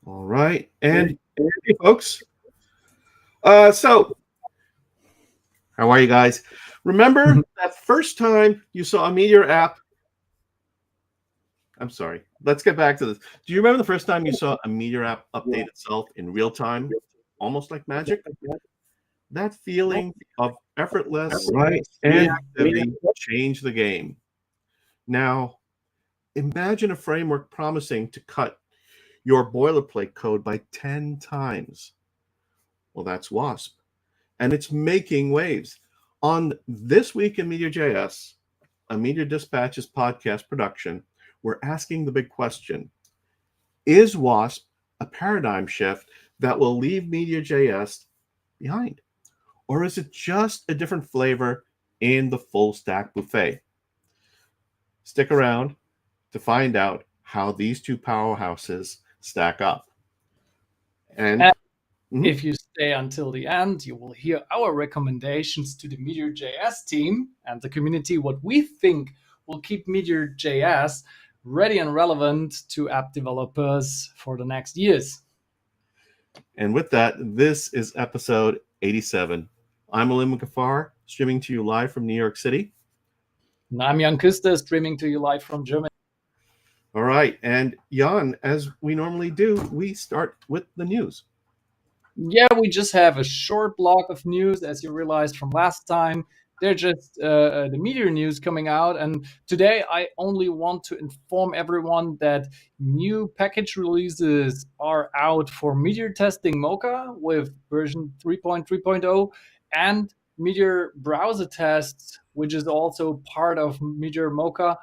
All right. And hey, folks. So, how are you guys? Remember that first time you saw a Meteor app? I'm sorry. Let's get back to this. Do you remember the first time you saw a Meteor app update itself in real time, almost like magic? That feeling of effortless reactivity changed the game. Now, imagine a framework promising to cut your boilerplate code by 10 times. Well, that's Wasp. And it's making waves. On This Week in MeteorJS, a Meteor Dispatches podcast production, we're asking the big question: is Wasp a paradigm shift that will leave MeteorJS behind? Or is it just a different flavor in the full stack buffet? Stick around to find out how these two powerhouses stack up. And if you stay until the end, you will hear our recommendations to the MeteorJS team and the community, what we think will keep MeteorJS ready and relevant to app developers for the next years. And with that, this is episode 87. I'm Alim Gafar, streaming to you live from New York City. And I'm Jan Küster, streaming to you live from Germany. All right. And Jan, as we normally do, we start with the news. Yeah, we just have a short block of news, as you realized from last time. They're just the Meteor news coming out. And today I only want to inform everyone that new package releases are out for Meteor testing Mocha with version 3.3.0 and Meteor browser tests, which is also part of Meteor Mocha,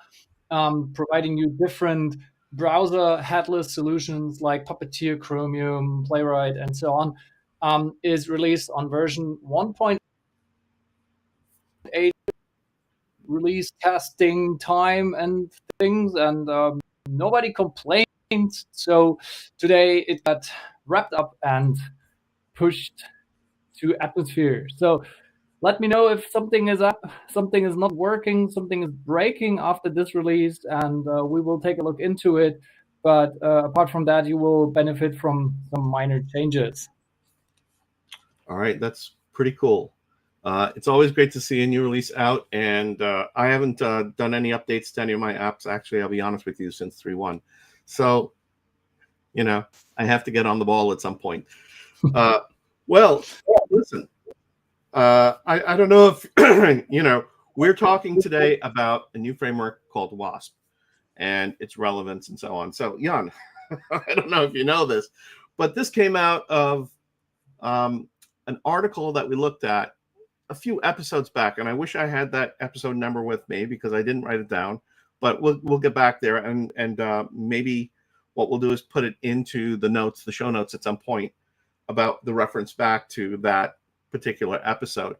providing you different browser headless solutions like Puppeteer, Chromium, Playwright, and so on, is released on version 1.8. Release testing time and things, and nobody complained. So today it got wrapped up and pushed to Atmosphere. So let me know if something is up, something is not working, something is breaking after this release, and we will take a look into it. But apart from that, you will benefit from some minor changes. All right, that's pretty cool. It's always great to see a new release out, and I haven't done any updates to any of my apps. Actually, I'll be honest with you, since 3.1. So, I have to get on the ball at some point. Well, listen, I don't know if, we're talking today about a new framework called Wasp and its relevance and so on. So, Jan, I don't know if you know this, but this came out of an article that we looked at a few episodes back, and I wish I had that episode number with me because I didn't write it down. But we'll get back there, and maybe what we'll do is put it into the show notes at some point about the reference back to that particular episode.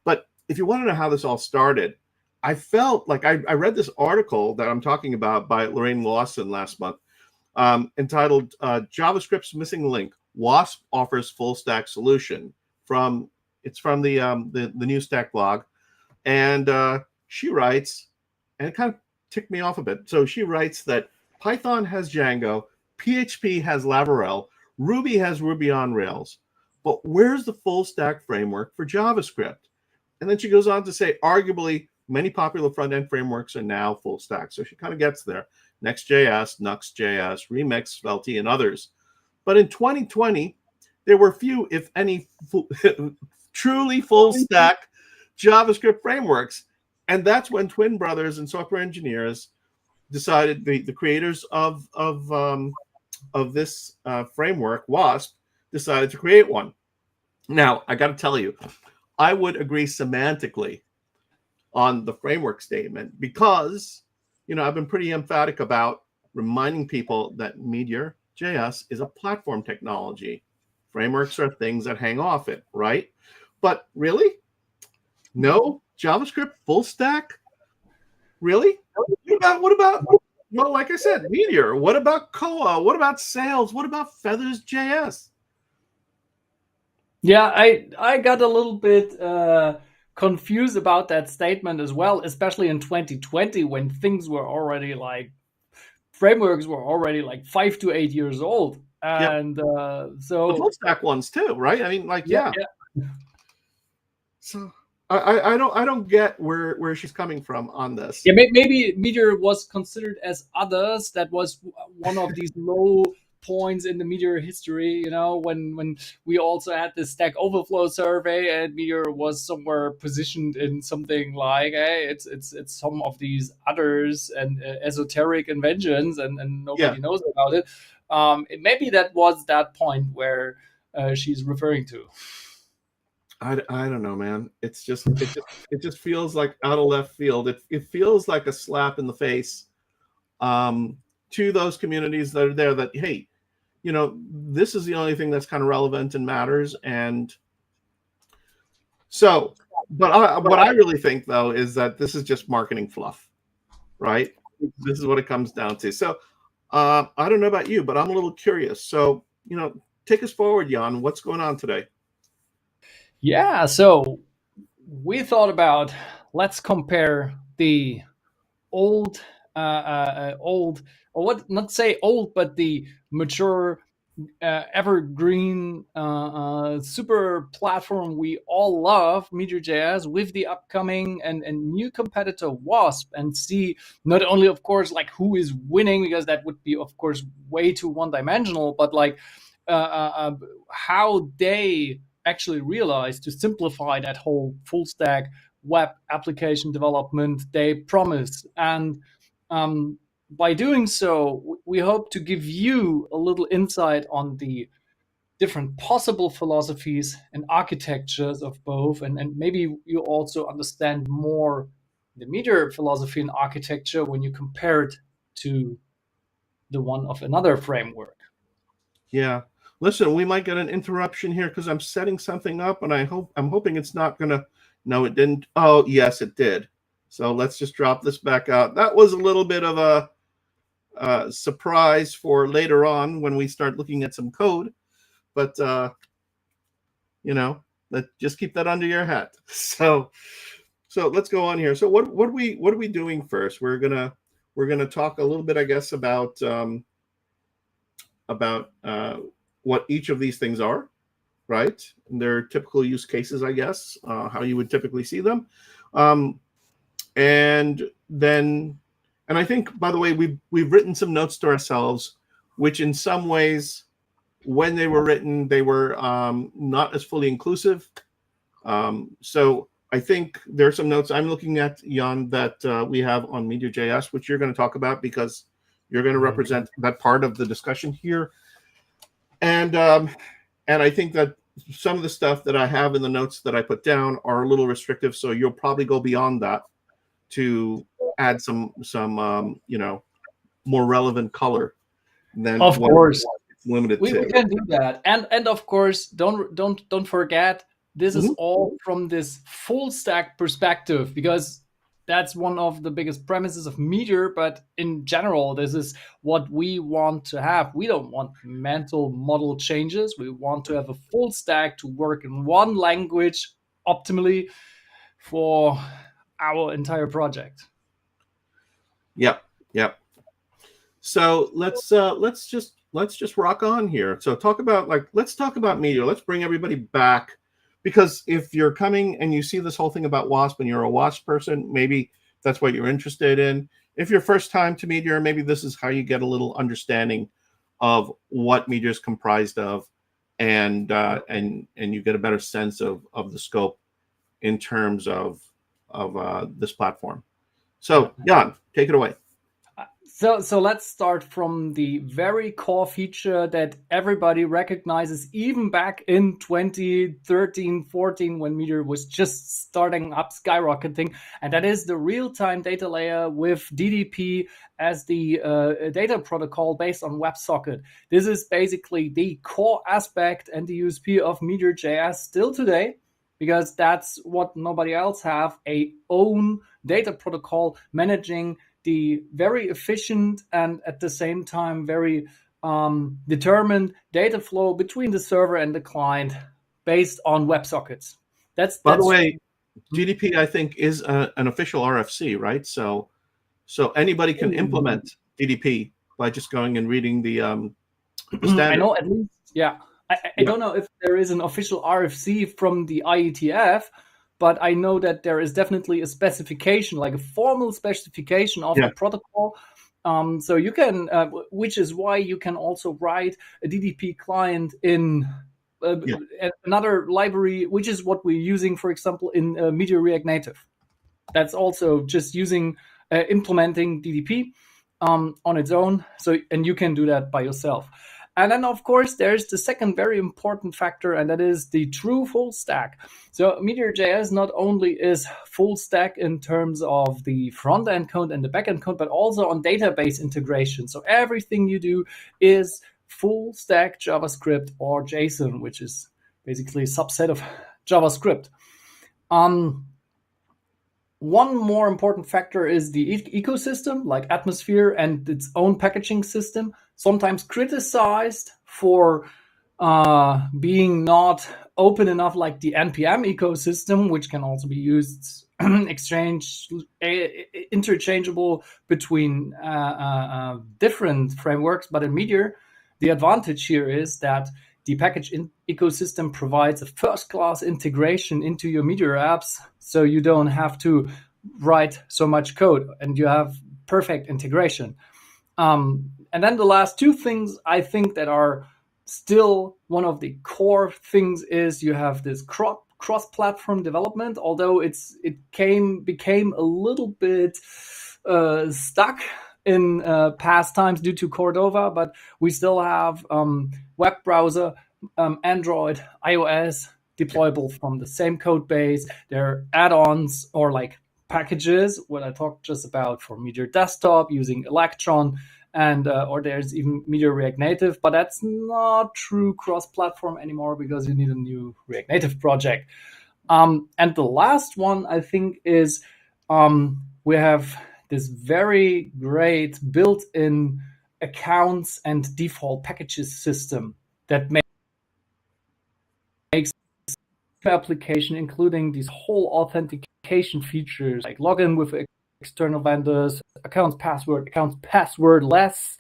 But if you want to know how this all started, I felt like I read this article that I'm talking about by Lorraine Lawson last month, entitled "JavaScript's Missing Link: Wasp Offers Full Stack Solution." It's from the New Stack blog, and she writes, and it kind of ticked me off a bit. So she writes that Python has Django, PHP has Laravel, Ruby has Ruby on Rails, but where's the full stack framework for JavaScript? And then she goes on to say, arguably, many popular front-end frameworks are now full stack. So she kind of gets there. Next.js, Nuxt.js, Remix, Svelte, and others. But in 2020, there were few, if any, truly full stack JavaScript frameworks. And that's when twin brothers and software engineers decided, the creators of this framework, Wasp, decided to create one. Now, I got to tell you, I would agree semantically on the framework statement because, I've been pretty emphatic about reminding people that MeteorJS is a platform technology. Frameworks are things that hang off it, right? But really? No JavaScript full stack? Really? What about, well, like I said, Meteor? What about Koa? What about Sails? What about Feathers.js? Yeah, I got a little bit confused about that statement as well, especially in 2020 when things were already like frameworks were already like 5 to 8 years old, Yep. and The so full stack ones too, right? I mean, like, yeah, So I don't get where she's coming from on this. yeah. Maybe Meteor was considered as others. That was one of these low points in the Meteor history. You know, when we also had the Stack Overflow survey, and Meteor was somewhere positioned in something like, hey, it's some of these others and esoteric inventions, and Yeah, nobody knows about it. Maybe that was that point where she's referring to. I don't know, man. It just feels like out of left field. It feels like a slap in the face to those communities that are there. That, hey, this is the only thing that's kind of relevant and matters. And so, but what I really think though is that this is just marketing fluff, right? This is what it comes down to. So I don't know about you, but I'm a little curious. So, take us forward, Jan. What's going on today? Yeah, so we thought about, let's compare the old, old, or what? Not say old, but the mature, evergreen, super platform we all love, MeteorJS, with the upcoming and new competitor Wasp, and see not only, of course, like who is winning, because that would be, of course, way too one-dimensional, but like how they actually realize to simplify that whole full stack web application development they promise. And by doing so, we hope to give you a little insight on the different possible philosophies and architectures of both, and maybe you also understand more the Meteor philosophy and architecture when you compare it to the one of another framework. Yeah. Listen, we might get an interruption here because I'm setting something up, and I'm hoping it's not gonna. No, it didn't. Oh, yes, it did. So let's just drop this back out. That was a little bit of a surprise for later on when we start looking at some code, but just keep that under your hat. So let's go on here. So what are we doing first? We're gonna talk a little bit, I guess, about what each of these things are, right? And their typical use cases, I guess, how you would typically see them. And I think, by the way, we've written some notes to ourselves, which in some ways, when they were written, they were not as fully inclusive. So I think there are some notes I'm looking at, Jan, that we have on MeteorJS, which you're going to talk about because you're going to represent that part of the discussion here. And I think that some of the stuff that I have in the notes that I put down are a little restrictive, so you'll probably go beyond that to add some more relevant color than Of what course, it's limited we to. can do that, and of course, don't forget, this is Mhm. all from this full stack perspective, because that's one of the biggest premises of Meteor. But in general, this is what we want to have. We don't want mental model changes. We want to have a full stack to work in one language optimally for our entire project. Yep. So let's just rock on here. So let's talk about Meteor. Let's bring everybody back, because if you're coming and you see this whole thing about Wasp and you're a Wasp person, maybe that's what you're interested in. If you're first time to Meteor, maybe this is how you get a little understanding of what Meteor is comprised of, and you get a better sense of the scope in terms of this platform. So Jan, take it away. So let's start from the very core feature that everybody recognizes even back in 2013, 14, when Meteor was just starting up, skyrocketing, and that is the real-time data layer with DDP as the data protocol based on WebSocket. This is basically the core aspect and the USP of MeteorJS still today, because that's what nobody else have, a own data protocol managing the very efficient and at the same time very determined data flow between the server and the client based on WebSockets. By the way, GDP, I think, is an official RFC, right? So anybody can implement GDP by just going and reading the standard. I know at least, yeah. I don't know if there is an official RFC from the IETF, but I know that there is definitely a specification, like a formal specification of the protocol. So you can, which is why you can also write a DDP client in another library, which is what we're using, for example, in Meteor React Native. That's also just using implementing DDP on its own. So, and you can do that by yourself. And then, of course, there's the second very important factor, and that is the true full stack. So MeteorJS not only is full stack in terms of the front-end code and the back-end code, but also on database integration. So everything you do is full stack JavaScript or JSON, which is basically a subset of JavaScript. One more important factor is the ecosystem, like Atmosphere and its own packaging system, sometimes criticized for being not open enough, like the NPM ecosystem, which can also be used interchangeable between different frameworks. But in Meteor, the advantage here is that the package ecosystem provides a first-class integration into your Meteor apps, so you don't have to write so much code, and you have perfect integration. And then the last two things I think that are still one of the core things is you have this cross-platform development, although it became a little bit stuck in past times due to Cordova, but we still have web browser, Android, iOS, deployable from the same code base. There are add-ons or like packages, what I talked just about for Meteor Desktop using Electron, and or there's even Meteor React Native, but that's not true cross-platform anymore because you need a new React Native project. And the last one I think is we have this very great built-in accounts and default packages system that makes the application, including these whole authentication features like login with external vendors, accounts passwordless,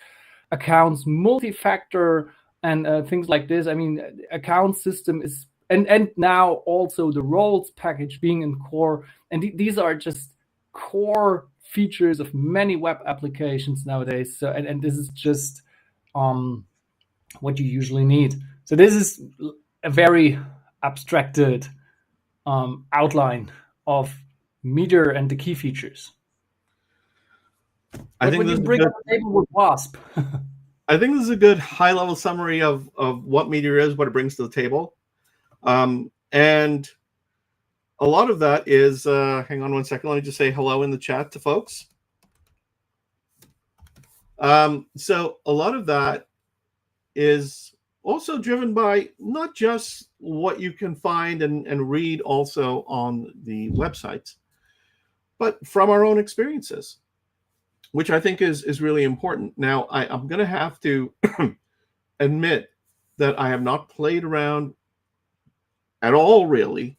accounts multi-factor, and things like this. I mean, account system is, and now also the roles package being in core, and these are just core features of many web applications nowadays. So, and this is just what you usually need. So this is a very abstracted outline of Meteor and the key features. I think when you bring up the table with Wasp. I think this is a good high-level summary of what Meteor is, what it brings to the table. And a lot of that is, hang on one second, let me just say hello in the chat to folks. So a lot of that is also driven by not just what you can find and read also on the websites, but from our own experiences, which I think is really important. Now, I'm going to have to admit that I have not played around at all, really,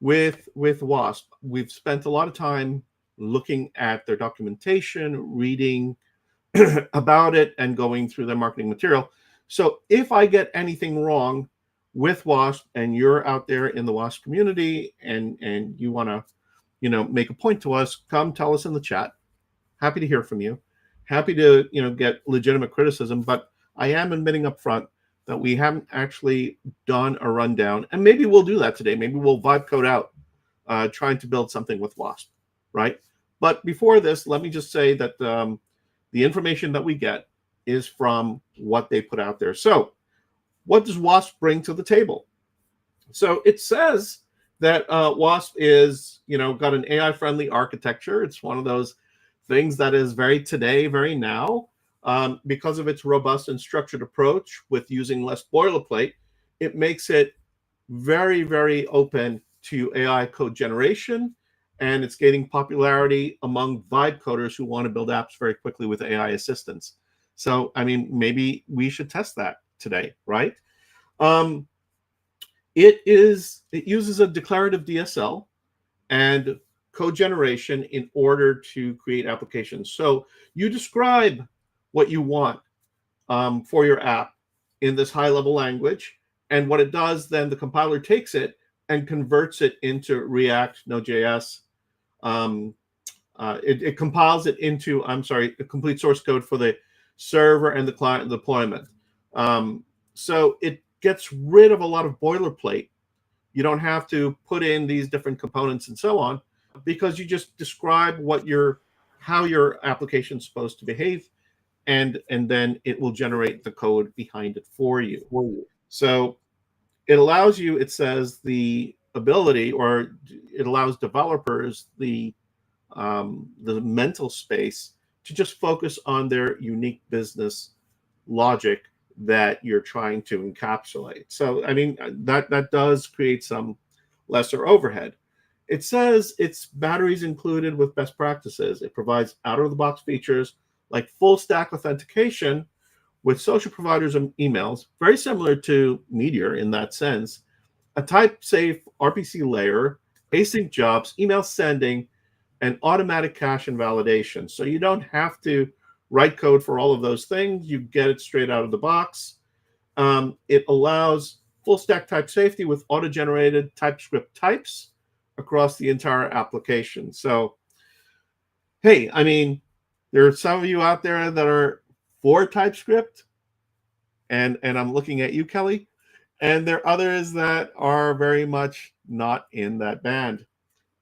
with Wasp. We've spent a lot of time looking at their documentation, reading about it, and going through their marketing material. So if I get anything wrong with Wasp and you're out there in the Wasp community and you want to, make a point to us, come tell us in the chat. Happy to hear from you. Happy to, get legitimate criticism, but I am admitting up front that we haven't actually done a rundown, and maybe we'll do that today. Maybe we'll vibe code out trying to build something with Wasp, right? But before this, let me just say that the information that we get is from what they put out there. So what does Wasp bring to the table? So it says that Wasp is, got an AI-friendly architecture. It's one of those things that is very today, very now. Because of its robust and structured approach with using less boilerplate, it makes it very, very open to AI code generation, and it's gaining popularity among vibe coders who want to build apps very quickly with AI assistance. So, I mean, maybe we should test that today, right? It uses a declarative DSL and code generation in order to create applications. So you describe what you want for your app in this high-level language. And what it does, then the compiler takes it and converts it into React, Node.js. It compiles it into, the complete source code for the server and the client deployment. So it gets rid of a lot of boilerplate. You don't have to put in these different components and so on, because you just describe how your application is supposed to behave, and then it will generate the code behind it for you. So it allows you, it says, the ability, or it allows developers the mental space to just focus on their unique business logic that you're trying to encapsulate. So, I mean, that does create some lesser overhead. It says it's batteries included with best practices. It provides out-of-the-box features like full stack authentication with social providers and emails, very similar to Meteor in that sense, a type-safe RPC layer, async jobs, email sending, and automatic cache and validation. So you don't have to write code for all of those things. You get it straight out of the box. It allows full stack type safety with auto-generated TypeScript types across the entire application. So, hey, I mean, there are some of you out there that are for TypeScript, and I'm looking at you, Kelly, and there are others that are very much not in that band.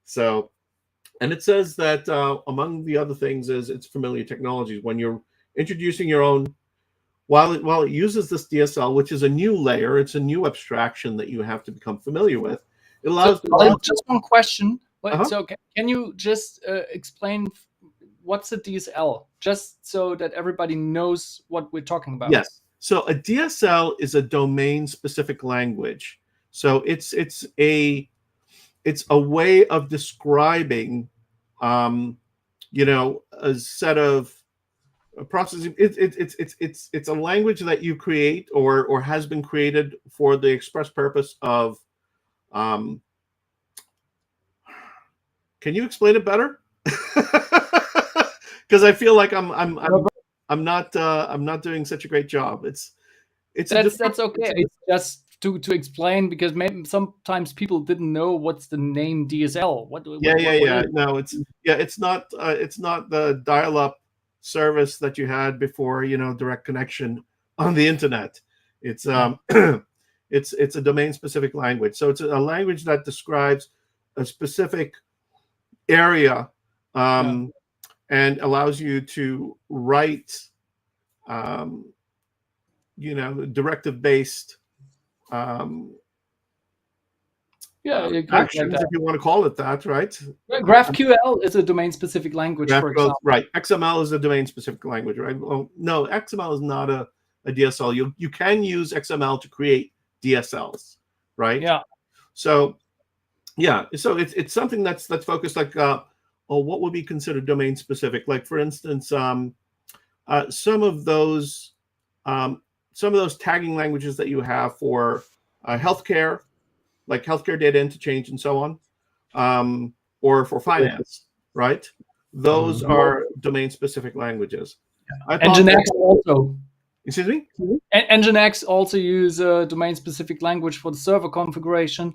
So, and it says that among the other things is it's familiar technologies. When you're introducing your own, while it uses this DSL, which is a new layer, it's a new abstraction that you have to become familiar with. It allows. Just one question. So can you just explain what's a DSL, just so that everybody knows what we're talking about? Yes. So a DSL is a domain-specific language. So it's a way of describing, a set of processing. It's a language that you create or has been created for the express purpose of. Can you explain it better? Because I feel like I'm not doing such a great job. That's okay. It's just to explain, because maybe sometimes people didn't know what's the name DSL. No, it's not the dial-up service that you had before, direct connection on the internet. It's it's a domain-specific language. So it's a language that describes a specific area and allows you to write directive-based actions, if you want to call it that, right? GraphQL is a domain-specific language, for example. Right. XML is a domain-specific language, right? Well, no, XML is not a DSL. You can use XML to create DSLs, right? Yeah. So, so it's something that's focused like, what would be considered domain-specific? Like, for instance, some of those tagging languages that you have for healthcare, like healthcare data interchange and so on, or for finance, right? Those are domain-specific languages. Nginx also. Excuse me? Nginx also use a domain-specific language for the server configuration.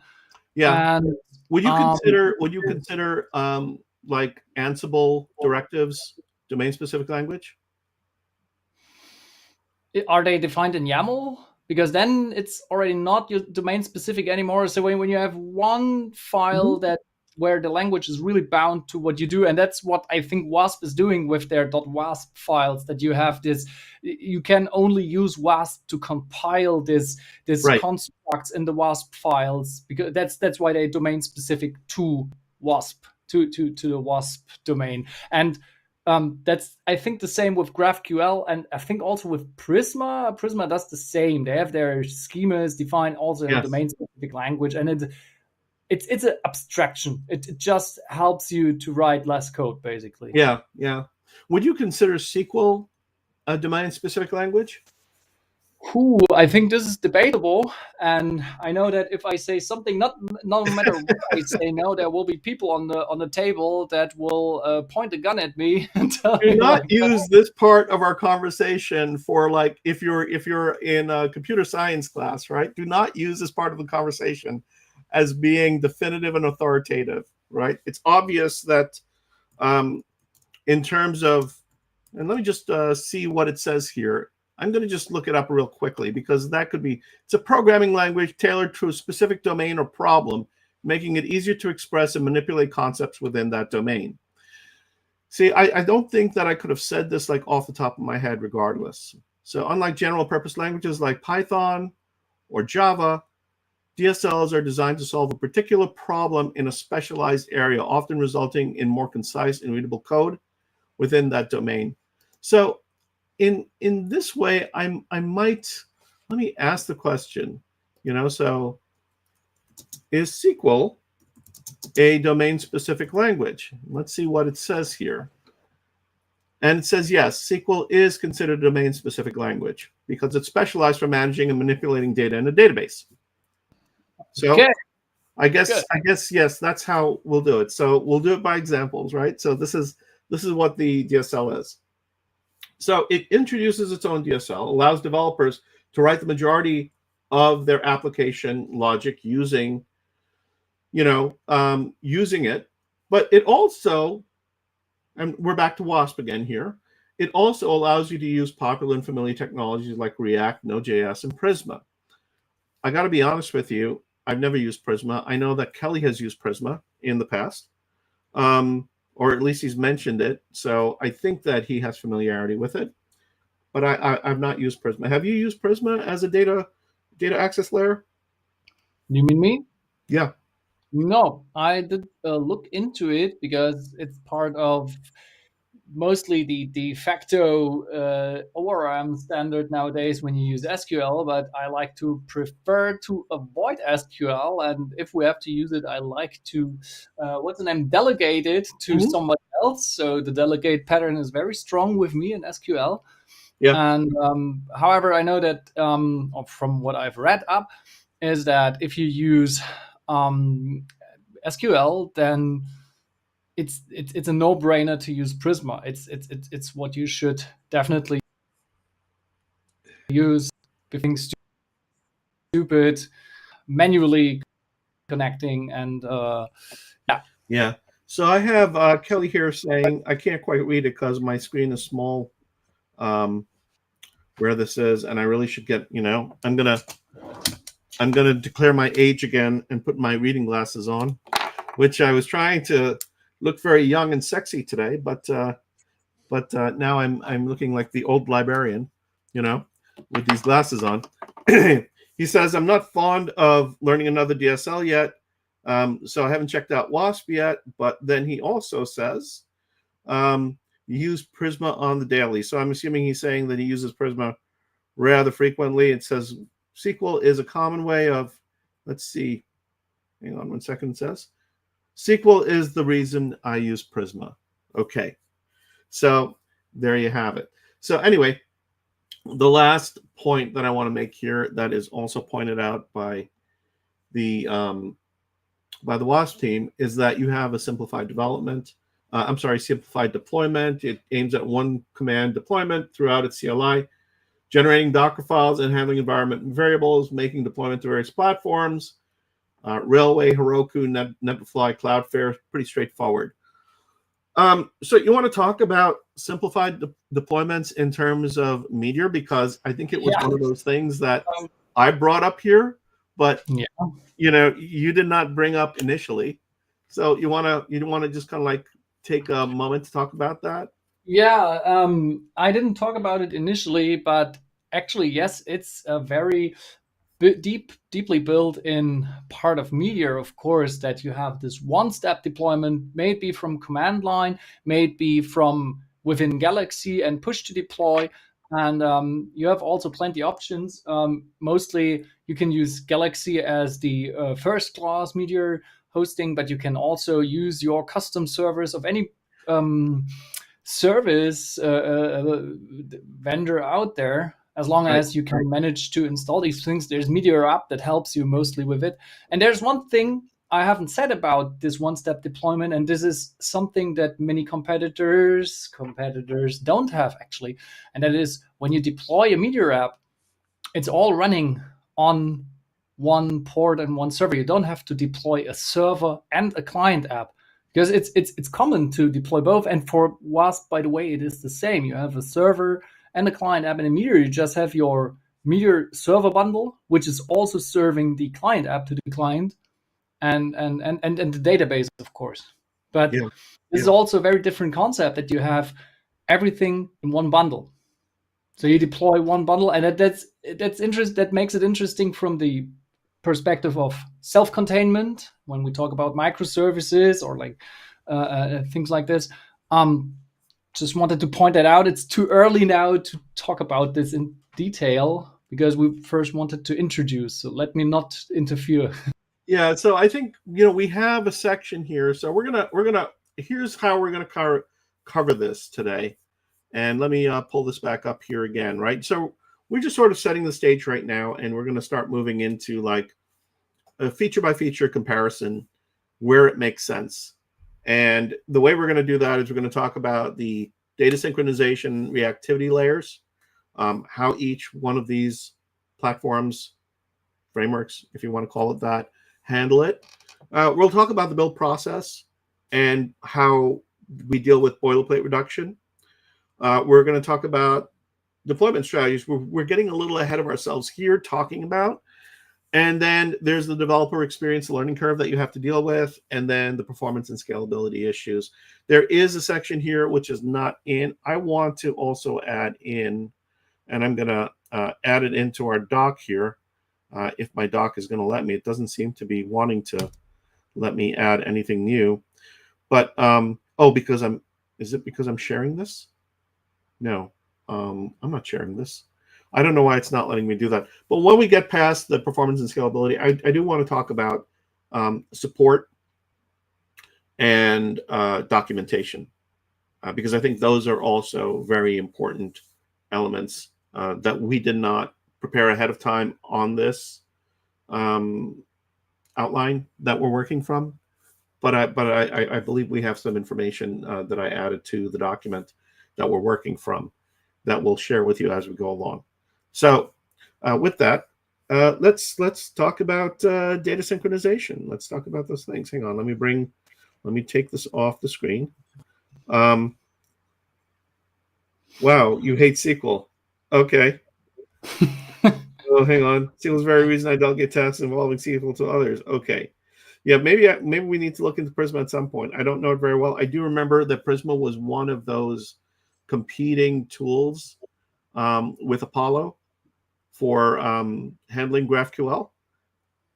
Yeah. And would you consider like Ansible directives domain-specific language? Are they defined in YAML? Because then it's already not your domain-specific anymore. So when you have one file where the language is really bound to what you do, and that's what I think Wasp is doing with their .wasp files, that you have this, you can only use Wasp to compile this constructs in the Wasp files, because that's why they're domain-specific to Wasp, to the Wasp domain. And that's, I think, the same with GraphQL, and I think also with Prisma. Prisma does the same. They have their schemas defined also in a domain-specific language, and it's an abstraction. It just helps you to write less code, basically. Yeah. Would you consider SQL a domain-specific language? I think this is debatable, and I know that if I say something, no matter what I say now, there will be people on the table that will point a gun at me and tell Do me not like, use this part of our conversation for like if you're in a computer science class, right? Do not use this part of the conversation as being definitive and authoritative, right? It's obvious that in terms of, and let me just see what it says here. I'm going to just look it up real quickly because that could be, it's a programming language tailored to a specific domain or problem, making it easier to express and manipulate concepts within that domain. See, I don't think that I could have said this like off the top of my head regardless. So unlike general purpose languages like Python or Java, DSLs are designed to solve a particular problem in a specialized area, often resulting in more concise and readable code within that domain. So in this way, I might, let me ask the question, so is SQL a domain-specific language? Let's see what it says here. And it says, yes, SQL is considered a domain-specific language because it's specialized for managing and manipulating data in a database. So okay, I guess yes, that's how we'll do it. So we'll do it by examples, right? So this is what the DSL is. So it introduces its own DSL, allows developers to write the majority of their application logic using, using it. But it also, and we're back to Wasp again here, it also allows you to use popular and familiar technologies like React, Node.js, and Prisma. I got to be honest with you, I've never used Prisma. I know that Kelly has used Prisma in the past, or at least he's mentioned it. So I think that he has familiarity with it. But I've not used Prisma. Have you used Prisma as a data access layer? you mean me? Yeah. No, I did look into it because it's part of mostly the de facto ORM standard nowadays when you use SQL, but I like to prefer to avoid SQL. And if we have to use it, I like to, delegate it to someone else. So the delegate pattern is very strong with me in SQL. Yeah. And however, I know that from what I've read up, is that if you use SQL, then it's a no-brainer to use Prisma. It's what you should definitely use. Being stupid, manually connecting, and Yeah. So I have Kelly here saying I can't quite read it because my screen is small. Where this is, and I really should get. I'm gonna declare my age again and put my reading glasses on, which I was trying to look very young and sexy today, but now I'm looking like the old librarian, with these glasses on. He says, I'm not fond of learning another DSL yet, so I haven't checked out Wasp yet, but then he also says, use Prisma on the daily. So I'm assuming he's saying that he uses Prisma rather frequently. It says SQL is a common way of, let's see, hang on 1 second, it says, SQL is the reason I use Prisma. Okay, so there you have it. So anyway, the last point that I want to make here that is also pointed out by the Wasp team is that you have a simplified development. Simplified deployment. It aims at one command deployment throughout its CLI, generating Docker files and handling environment variables, making deployment to various platforms, Railway, Heroku, Netlify, Cloudflare, pretty straightforward. So you want to talk about simplified deployments in terms of Meteor, because I think it was one of those things that I brought up here, but you did not bring up initially. So you want to just kind of like take a moment to talk about that? Yeah, I didn't talk about it initially, but actually, yes, it's a very deeply built in part of Meteor, of course, that you have this one-step deployment, maybe from command line, maybe from within Galaxy and push to deploy. And you have also plenty options. Mostly, you can use Galaxy as the first-class Meteor hosting, but you can also use your custom servers of any service vendor out there. as long as you can manage to install these things. There's Meteor app that helps you mostly with it. And there's one thing I haven't said about this one-step deployment, and this is something that many competitors don't have actually, and that is when you deploy a Meteor app, it's all running on one port and one server. You don't have to deploy a server and a client app, because it's common to deploy both. And for Wasp, by the way, it is the same. You have a server and a client app. And in Meteor, you just have your Meteor server bundle, which is also serving the client app to the client, and the database, of course. But this is also a very different concept, that you have everything in one bundle. So you deploy one bundle, and that's that makes it interesting from the perspective of self-containment when we talk about microservices or like things like this. Just wanted to point that out. It's too early now to talk about this in detail, because we first wanted to introduce. So let me not interfere. Yeah. So I think we have a section here. So we're gonna here's how we're gonna cover this today. And let me pull this back up here again, right? So we're just sort of setting the stage right now, and we're going to start moving into like a feature by feature comparison where it makes sense. And the way we're going to do that is we're going to talk about the data synchronization reactivity layers, how each one of these platforms, frameworks, if you want to call it that, handle it. We'll talk about the build process and how we deal with boilerplate reduction. We're going to talk about deployment strategies. We're getting a little ahead of ourselves here talking about. And then there's the developer experience, the learning curve that you have to deal with, and then the performance and scalability issues. There is a section here which is not in. I want to also add in, and I'm going to add it into our doc here. If my doc is going to let me. It doesn't seem to be wanting to let me add anything new. But, is it because I'm sharing this? No, I'm not sharing this. I don't know why it's not letting me do that. But when we get past the performance and scalability, I do want to talk about support and documentation, because I think those are also very important elements that we did not prepare ahead of time on this outline that we're working from. But I believe we have some information that I added to the document that we're working from that we'll share with you as we go along. So with that, let's talk about data synchronization. Let's talk about those things. Hang on, let me take this off the screen. Wow, you hate SQL. Okay. Oh, hang on. SQL is the very reason I delegate tasks involving SQL to others. Okay. Yeah, maybe we need to look into Prisma at some point. I don't know it very well. I do remember that Prisma was one of those competing tools with Apollo for handling GraphQL.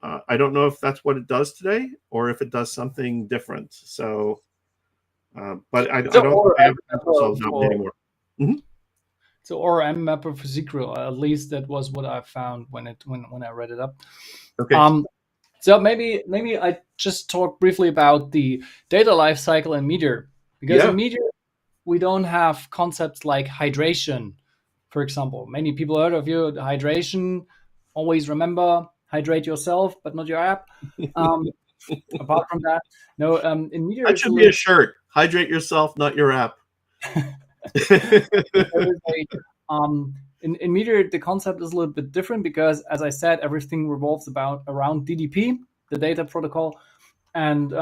I don't know if that's what it does today or if it does something different. So, but I don't have themselves out anymore. Mm-hmm. So ORM mapper for SQL, at least that was what I found when I read it up. Okay. So maybe I just talk briefly about the data lifecycle in Meteor, because in Meteor we don't have concepts like hydration, for example. Many people heard of hydration. Always remember, hydrate yourself, but not your app. Apart from that, no. In Meteor, that should be a shirt. Hydrate yourself, not your app. In Meteor, the concept is a little bit different, because, as I said, everything revolves around DDP, the data protocol. And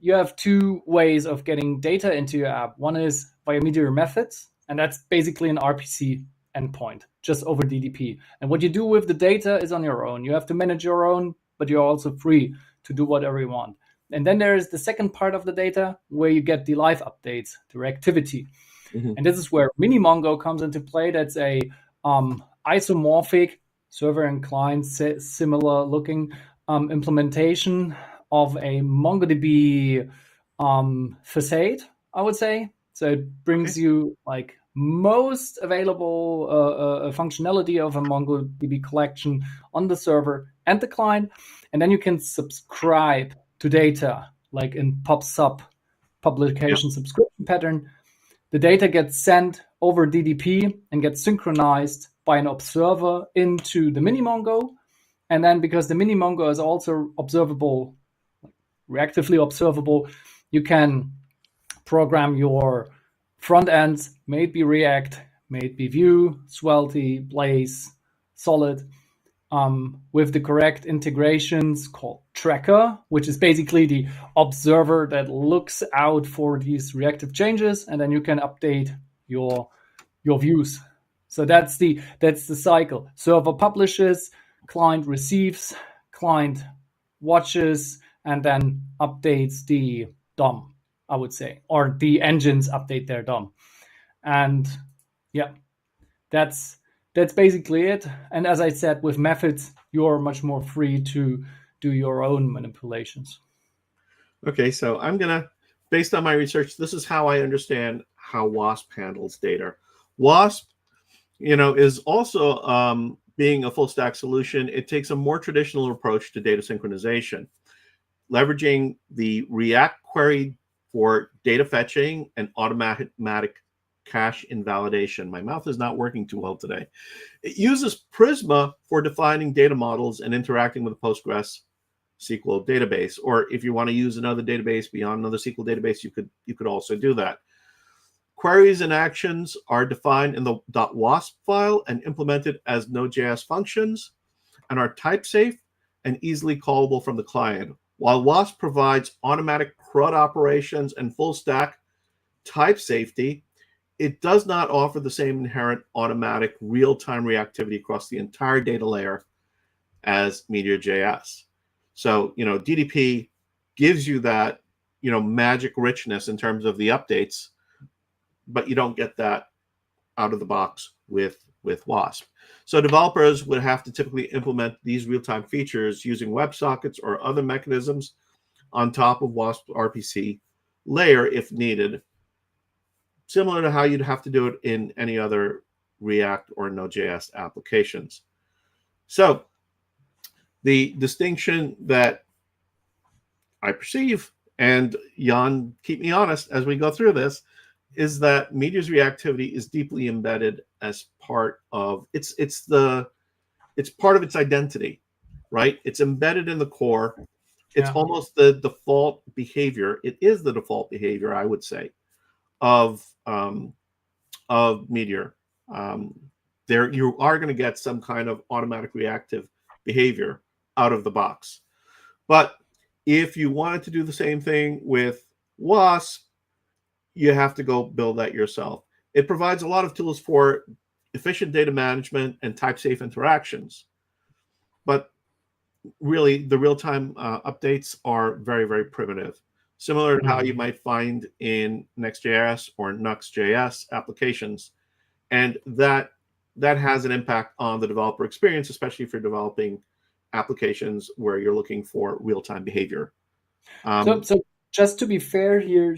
you have two ways of getting data into your app. One is via Meteor methods, and that's basically an RPC endpoint, just over DDP. And what you do with the data is on your own. You have to manage your own, but you're also free to do whatever you want. And then there is the second part of the data where you get the live updates, the reactivity. Mm-hmm. And this is where MiniMongo comes into play. That's a isomorphic server and client similar looking implementation of a MongoDB facade, I would say. So it brings you like most available functionality of a MongoDB collection on the server and the client. And then you can subscribe to data, like in PubSub, publication subscription pattern. The data gets sent over DDP and gets synchronized by an observer into the mini-Mongo. And then because the mini-Mongo is also observable, reactively observable, you can program your front ends, may it be React, may it be Vue, Svelte, Blaze, Solid, with the correct integrations called Tracker, which is basically the observer that looks out for these reactive changes, and then you can update your views. So that's the cycle. Server publishes, client receives, client watches, and then updates the DOM, I would say, or the engines update their DOM. And yeah, that's basically it. And as I said, with methods, you're much more free to do your own manipulations. Okay, so I'm gonna, based on my research, this is how I understand how Wasp handles data. Wasp, is also being a full stack solution. It takes a more traditional approach to data synchronization, leveraging the React query for data fetching and automatic cache invalidation. My mouth is not working too well today. It uses Prisma for defining data models and interacting with a Postgres SQL database. Or if you want to use another database beyond another SQL database, you could also do that. Queries and actions are defined in the .wasp file and implemented as Node.js functions and are type safe and easily callable from the client. While Wasp provides automatic CRUD operations and full stack type safety, it does not offer the same inherent automatic real-time reactivity across the entire data layer as MeteorJS. So, DDP gives you that, magic richness in terms of the updates, but you don't get that out of the box with Wasp. So developers would have to typically implement these real-time features using WebSockets or other mechanisms on top of Wasp RPC layer if needed, similar to how you'd have to do it in any other React or Node.js applications. So the distinction that I perceive, and Jan, keep me honest as we go through this, is that Meteor's reactivity is deeply embedded as part of it's part of its identity, right? It's embedded in the core. It's almost the default behavior. It is the default behavior, I would say, of Meteor. There you are going to get some kind of automatic reactive behavior out of the box. But if you wanted to do the same thing with Wasp, you have to go build that yourself. It provides a lot of tools for efficient data management and type-safe interactions. But really, the real-time updates are very, very primitive, similar to how you might find in Next.js or Nuxt.js applications. And that has an impact on the developer experience, especially if you're developing applications where you're looking for real-time behavior. So just to be fair here,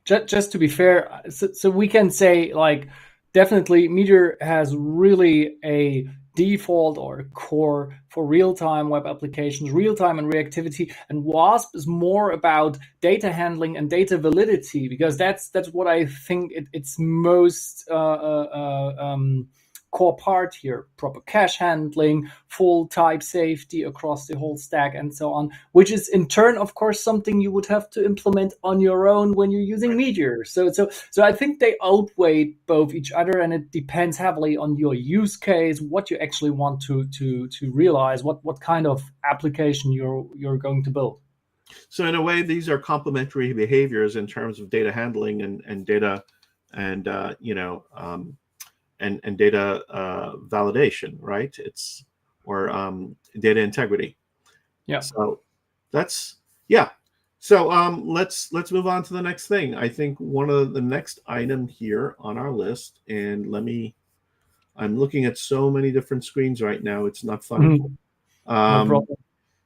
just to be fair, so we can say, like, definitely Meteor has really a default or a core for real-time web applications, real-time and reactivity, and Wasp is more about data handling and data validity, because that's what I think it's most core part here: proper cache handling, full type safety across the whole stack, and so on, which is in turn, of course, something you would have to implement on your own when you're using Meteor. So I think they outweigh both each other, and it depends heavily on your use case, what you actually want to realize, what kind of application you're going to build. So in a way, these are complementary behaviors in terms of data handling and data and and data validation, right? Data integrity. Yeah. So that's So let's move on to the next thing. I think one of the next item here on our list, and I'm looking at so many different screens right now. It's not funny. No problem.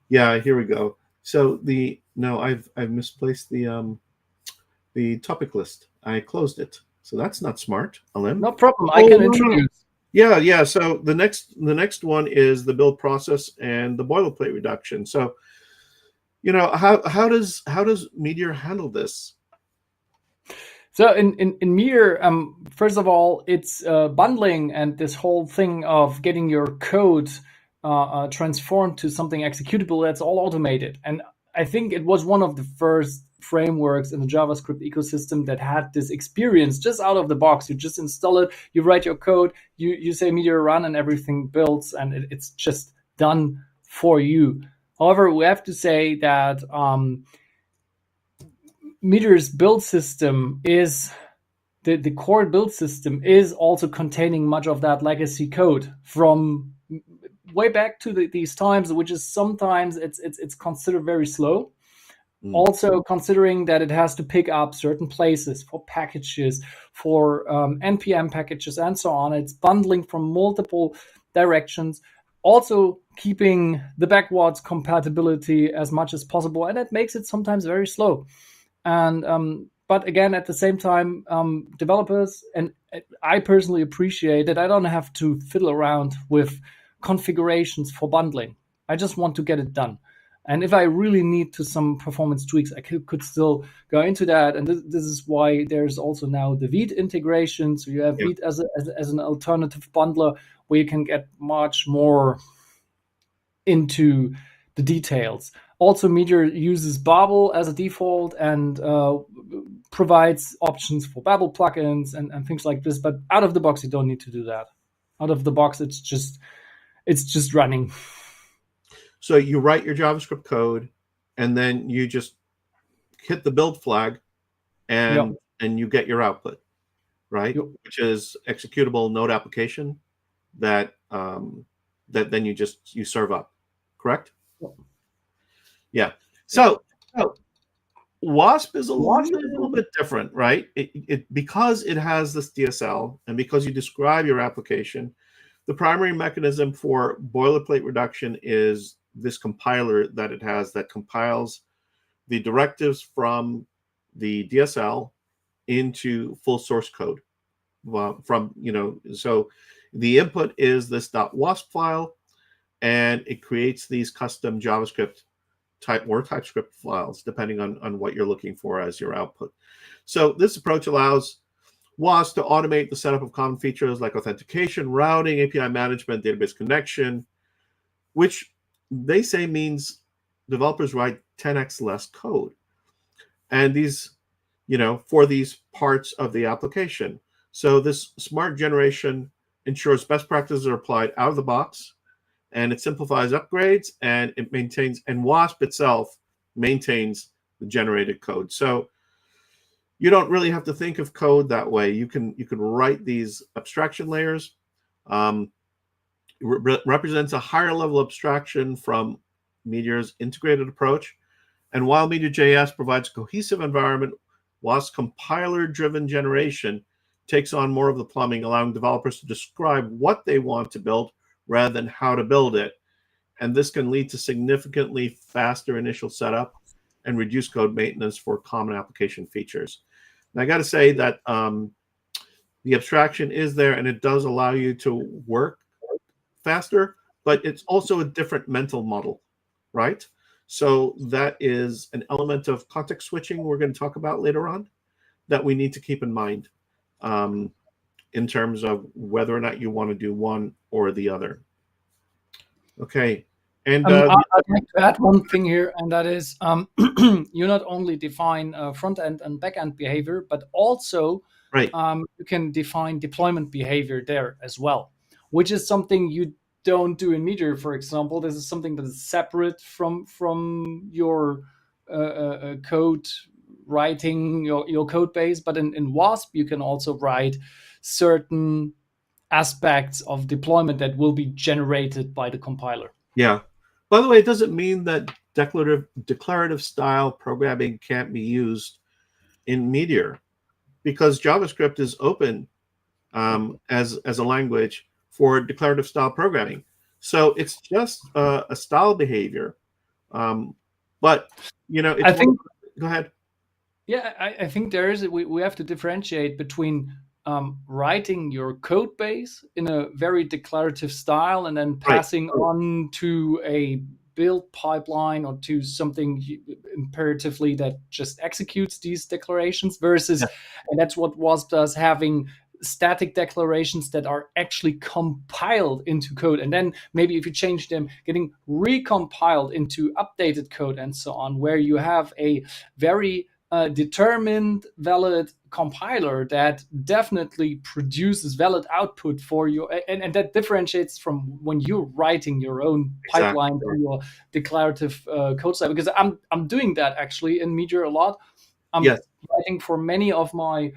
Yeah, here we go. So I've misplaced the topic list. I closed it. So that's not smart, Alim. No problem. I can introduce. Yeah. So the next one is the build process and the boilerplate reduction. So, how does Meteor handle this? So in Meteor, first of all, it's bundling and this whole thing of getting your code transformed to something executable. That's all automated, and I think it was one of the first frameworks in the JavaScript ecosystem that had this experience just out of the box. You just install it, you write your code, you say Meteor run, and everything builds, and it's just done for you. However, we have to say that Meteor's build system is the core build system is also containing much of that legacy code from way back to these times, which is sometimes it's considered very slow. Also considering that it has to pick up certain places for packages, for npm packages, and so on. It's bundling from multiple directions, also keeping the backwards compatibility as much as possible, and that makes it sometimes very slow. And but again, at the same time, developers, and I personally appreciate that I don't have to fiddle around with configurations for bundling. I just want to get it done. And if I really need to some performance tweaks, I could still go into that. And this is why there's also now the Vite integration. So you have Vite as an alternative bundler where you can get much more into the details. Also, Meteor uses Babel as a default and provides options for Babel plugins and things like this. But out of the box, you don't need to do that. Out of the box, it's just running. So you write your JavaScript code, and then you just hit the build flag, and you get your output, right? Which is executable node application that that then you serve up, correct? Yeah. So Wasp is a little bit different, right? It because it has this DSL, and because you describe your application, the primary mechanism for boilerplate reduction is this compiler that it has that compiles the directives from the DSL into full source code. So the input is this .wasp file, and it creates these custom JavaScript type or TypeScript files, depending on what you're looking for as your output. So this approach allows Wasp to automate the setup of common features like authentication, routing, API management, database connection, which they say means developers write 10x less code. And these, for these parts of the application. So this smart generation ensures best practices are applied out of the box, and it simplifies upgrades, and it maintains, and Wasp itself maintains the generated code. So you don't really have to think of code that way. You can write these abstraction layers. Represents a higher level abstraction from Meteor's integrated approach. And while MeteorJS provides a cohesive environment, Wasp compiler-driven generation takes on more of the plumbing, allowing developers to describe what they want to build rather than how to build it. And this can lead to significantly faster initial setup and reduced code maintenance for common application features. And I got to say that the abstraction is there, and it does allow you to work faster, but it's also a different mental model, right? So that is an element of context switching we're going to talk about later on that we need to keep in mind in terms of whether or not you want to do one or the other. Okay. And I'd like to add one thing here, and that is you not only define front-end and back-end behavior, but also you can define deployment behavior there as well, which is something you don't do in Meteor, for example. This is something that is separate from your code writing, your code base. But in Wasp, you can also write certain aspects of deployment that will be generated by the compiler. Yeah. By the way, it doesn't mean that declarative style programming can't be used in Meteor, because JavaScript is open as a language for declarative style programming. So it's just a style behavior. But it's I think. Go ahead. Yeah, I think there is. We have to differentiate between writing your code base in a very declarative style and then passing on to a build pipeline or to something imperatively that just executes these declarations versus, and that's what Wasp does, having static declarations that are actually compiled into code, and then maybe if you change them, getting recompiled into updated code and so on, where you have a very determined valid compiler that definitely produces valid output for you, and that differentiates from when you're writing your own pipeline for your declarative code side. Because I'm doing that actually in Meteor a lot. I'm writing for many of my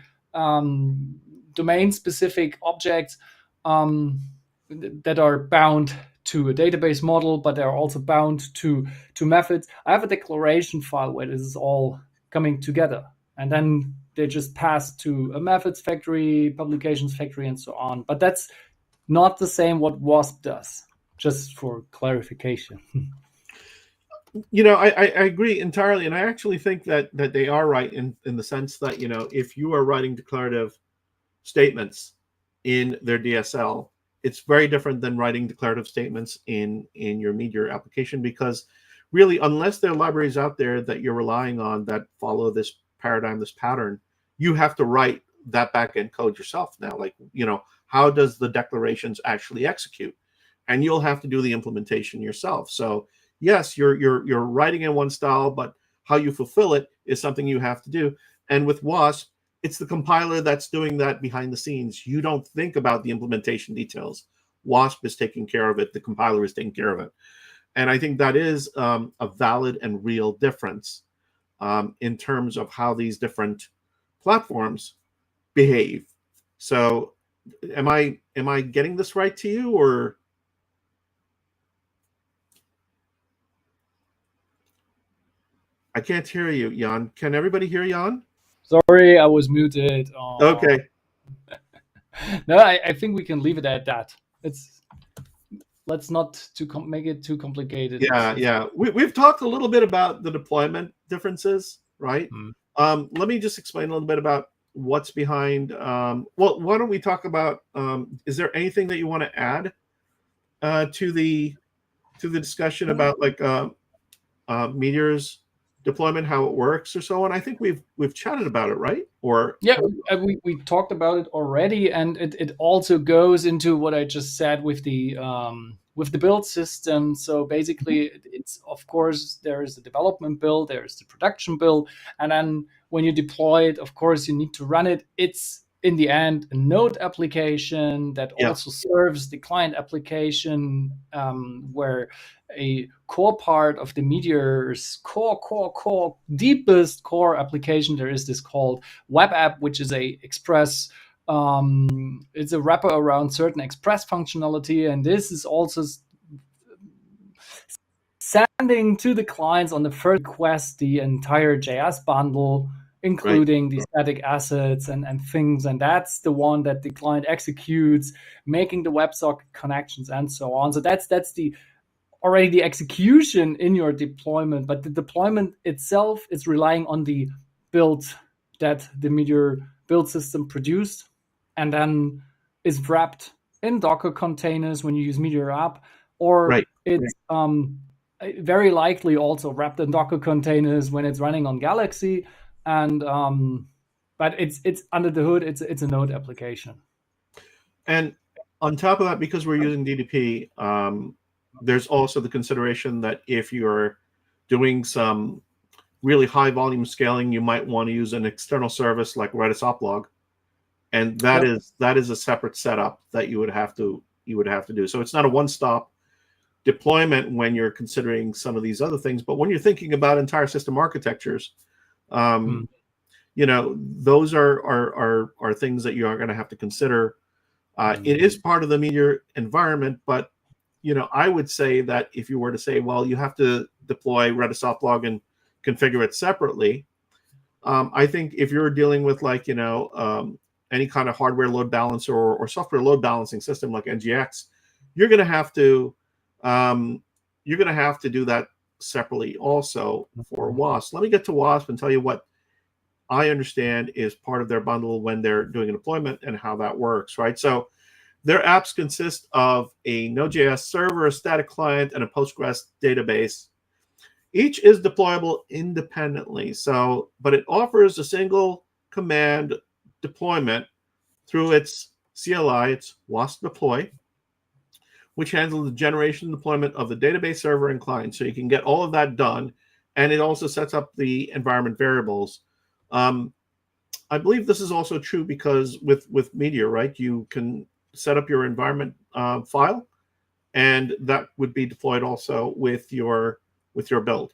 domain-specific objects that are bound to a database model, but they're also bound to methods. I have a declaration file where this is all coming together, and then they just pass to a methods factory, publications factory, and so on. But that's not the same what Wasp does, just for clarification. I agree entirely, and I actually think that they are right in the sense that, if you are writing declarative statements in their DSL, it's very different than writing declarative statements in your Meteor application, because really, unless there are libraries out there that you're relying on that follow this paradigm, this pattern, you have to write that backend code yourself now. Like, how does the declarations actually execute? And you'll have to do the implementation yourself. So yes, you're writing in one style, but how you fulfill it is something you have to do. And with Wasp, it's the compiler that's doing that behind the scenes. You don't think about the implementation details. Wasp is taking care of it. The compiler is taking care of it. And I think that is a valid and real difference in terms of how these different platforms behave. So am I getting this right to you, or? I can't hear you, Jan. Can everybody hear Jan? Sorry, I was muted. Okay. No, I think we can leave it at that. Let's not make it too complicated. Yeah. We've talked a little bit about the deployment differences, right? Let me just explain a little bit about what's behind. Well, why don't we talk about? Is there anything that you want to add to the discussion about like Meteor's deployment, how it works, or so on? I think we've chatted about it, right? Or yeah, we talked about it already, and it also goes into what I just said with the build system. So basically, it's, of course, there is the development build, there is the production build, and then when you deploy it, of course, you need to run it. It's in the end a node application that also serves the client application, where a core part of the Meteor's core deepest core application, there is this called web app, which is a Express. It's a wrapper around certain Express functionality, and this is also sending to the clients on the first request the entire JS bundle, including the static assets and things, and that's the one that the client executes, making the WebSocket connections and so on. So that's the already the execution in your deployment, but the deployment itself is relying on the build that the Meteor build system produced, and then is wrapped in Docker containers when you use Meteor app, or it's very likely also wrapped in Docker containers when it's running on Galaxy. And but it's under the hood, it's a node application. And on top of that, because we're using DDP, there's also the consideration that if you're doing some really high volume scaling, you might want to use an external service like Redis Oplog, and that is a separate setup that you would have to do. So it's not a one-stop deployment when you're considering some of these other things, but when you're thinking about entire system architectures, those are things that you are going to have to consider. It is part of the Meteor environment, but I would say that if you were to say, well, you have to deploy Redis Oplog and configure it separately, I think if you're dealing with like any kind of hardware load balancer or software load balancing system like NGX, you're going to have to do that separately also for Wasp. Let me get to Wasp and tell you what I understand is part of their bundle when they're doing a deployment and how that works, right? So Their apps consist of a Node.js server, a static client, and a Postgres database. Each is deployable independently, but it offers a single command deployment through its CLI, its Wasp deploy, which handles the generation and deployment of the database server and client. So you can get all of that done, and it also sets up the environment variables. I believe this is also true because with Meteor, right, you can set up your environment file, and that would be deployed also with your build.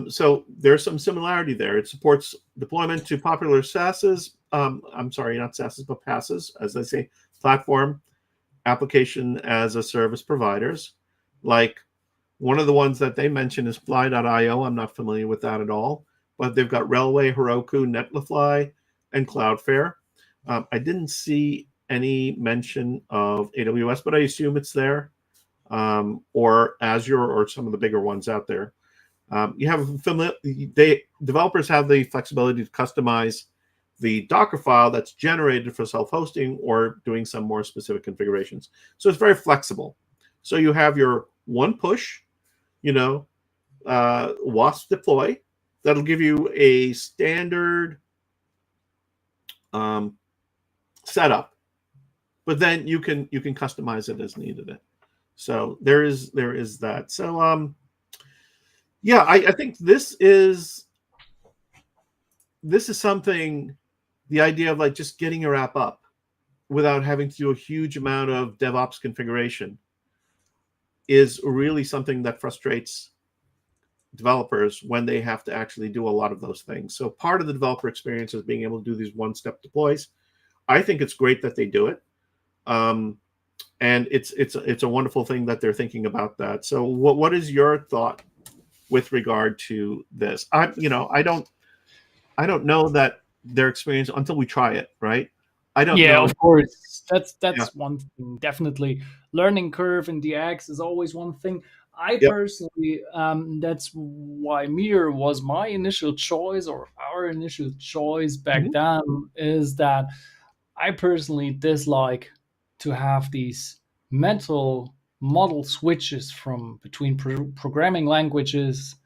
So there's some similarity there. It supports deployment to popular SaaSes. I'm sorry, not SaaSes, but PaaSes, as they say, platform application as a service providers. Like one of the ones that they mention is Fly.io. I'm not familiar with that at all, but they've got Railway, Heroku, Netlify, and Cloudflare. I didn't see any mention of AWS, but I assume it's there, or Azure, or some of the bigger ones out there. Developers have the flexibility to customize the Docker file that's generated for self-hosting or doing some more specific configurations. So it's very flexible. So you have your one push, Wasp deploy that'll give you a standard setup, but then you can customize it as needed. So there is that. So yeah, I think this is something. The idea of like just getting your app up without having to do a huge amount of DevOps configuration is really something that frustrates developers when they have to actually do a lot of those things. So part of the developer experience is being able to do these one-step deploys. I think it's great that they do it. And it's a wonderful thing that they're thinking about that. So what is your thought with regard to this? I don't know that their experience until we try it, right? I don't know. Of course. That's one thing. Definitely. Learning curve in DX is always one thing. I personally, that's why Meteor was my initial choice, or our initial choice back then, is that I personally dislike to have these mental model switches from between programming languages.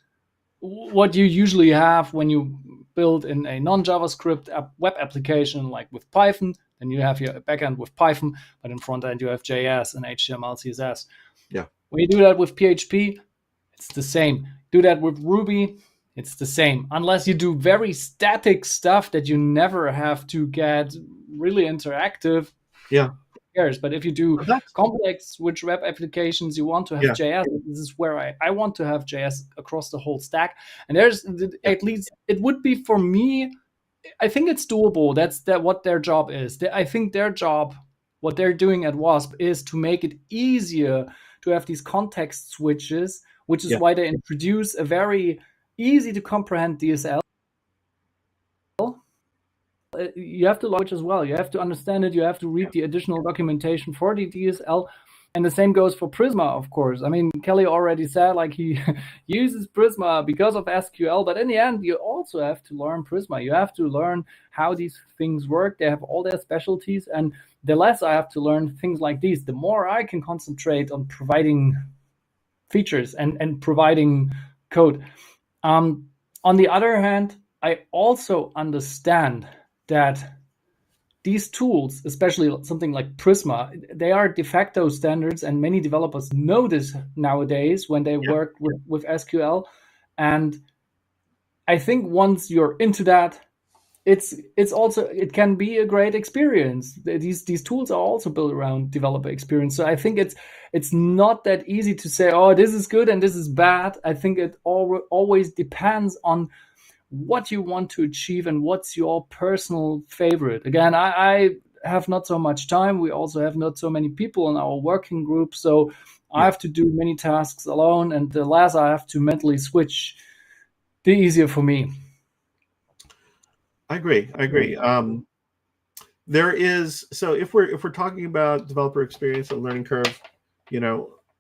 What you usually have when you build in a non-JavaScript web application, like with Python, then you have your backend with Python, but in front end you have JS and HTML, CSS. Yeah. When you do that with PHP, it's the same. Do that with Ruby, it's the same. Unless you do very static stuff that you never have to get really interactive. Yeah. Cares. But if you do complex switch web applications, you want to have JS. This is where I want to have JS across the whole stack. And there's at least, it would be, for me, I think it's doable. That's what their job is. I think their job, what they're doing at Wasp, is to make it easier to have these context switches, which is why they introduce a very easy to comprehend DSL. You have to language as well. You have to understand it. You have to read the additional documentation for the DSL. And the same goes for Prisma, of course. I mean, Kelly already said, like, he uses Prisma because of SQL, but in the end, you also have to learn Prisma. You have to learn how these things work. They have all their specialties. And the less I have to learn things like these, the more I can concentrate on providing features and providing code. On the other hand, I also understand that these tools, especially something like Prisma, they are de facto standards, and many developers know this nowadays when they work with SQL. And I think once you're into that, it can be a great experience. These tools are also built around developer experience. So I think it's not that easy to say, oh, this is good and this is bad. I think it always depends on what you want to achieve and what's your personal favorite. Again, I have not so much time. We also have not so many people in our working group. So I have to do many tasks alone. And the less I have to mentally switch, the easier for me. I agree. There is, so if we're talking about developer experience and learning curve,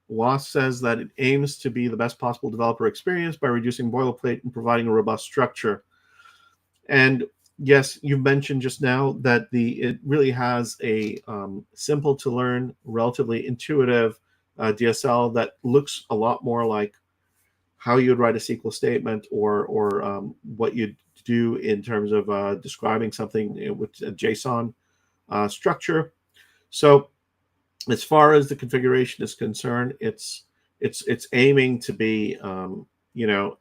WASP says that it aims to be the best possible developer experience by reducing boilerplate and providing a robust structure. And yes, you mentioned just now that it really has a simple to learn, relatively intuitive DSL that looks a lot more like how you'd write a SQL statement, or what you'd do in terms of describing something with a JSON structure. So as far as the configuration is concerned, it's aiming to be you know,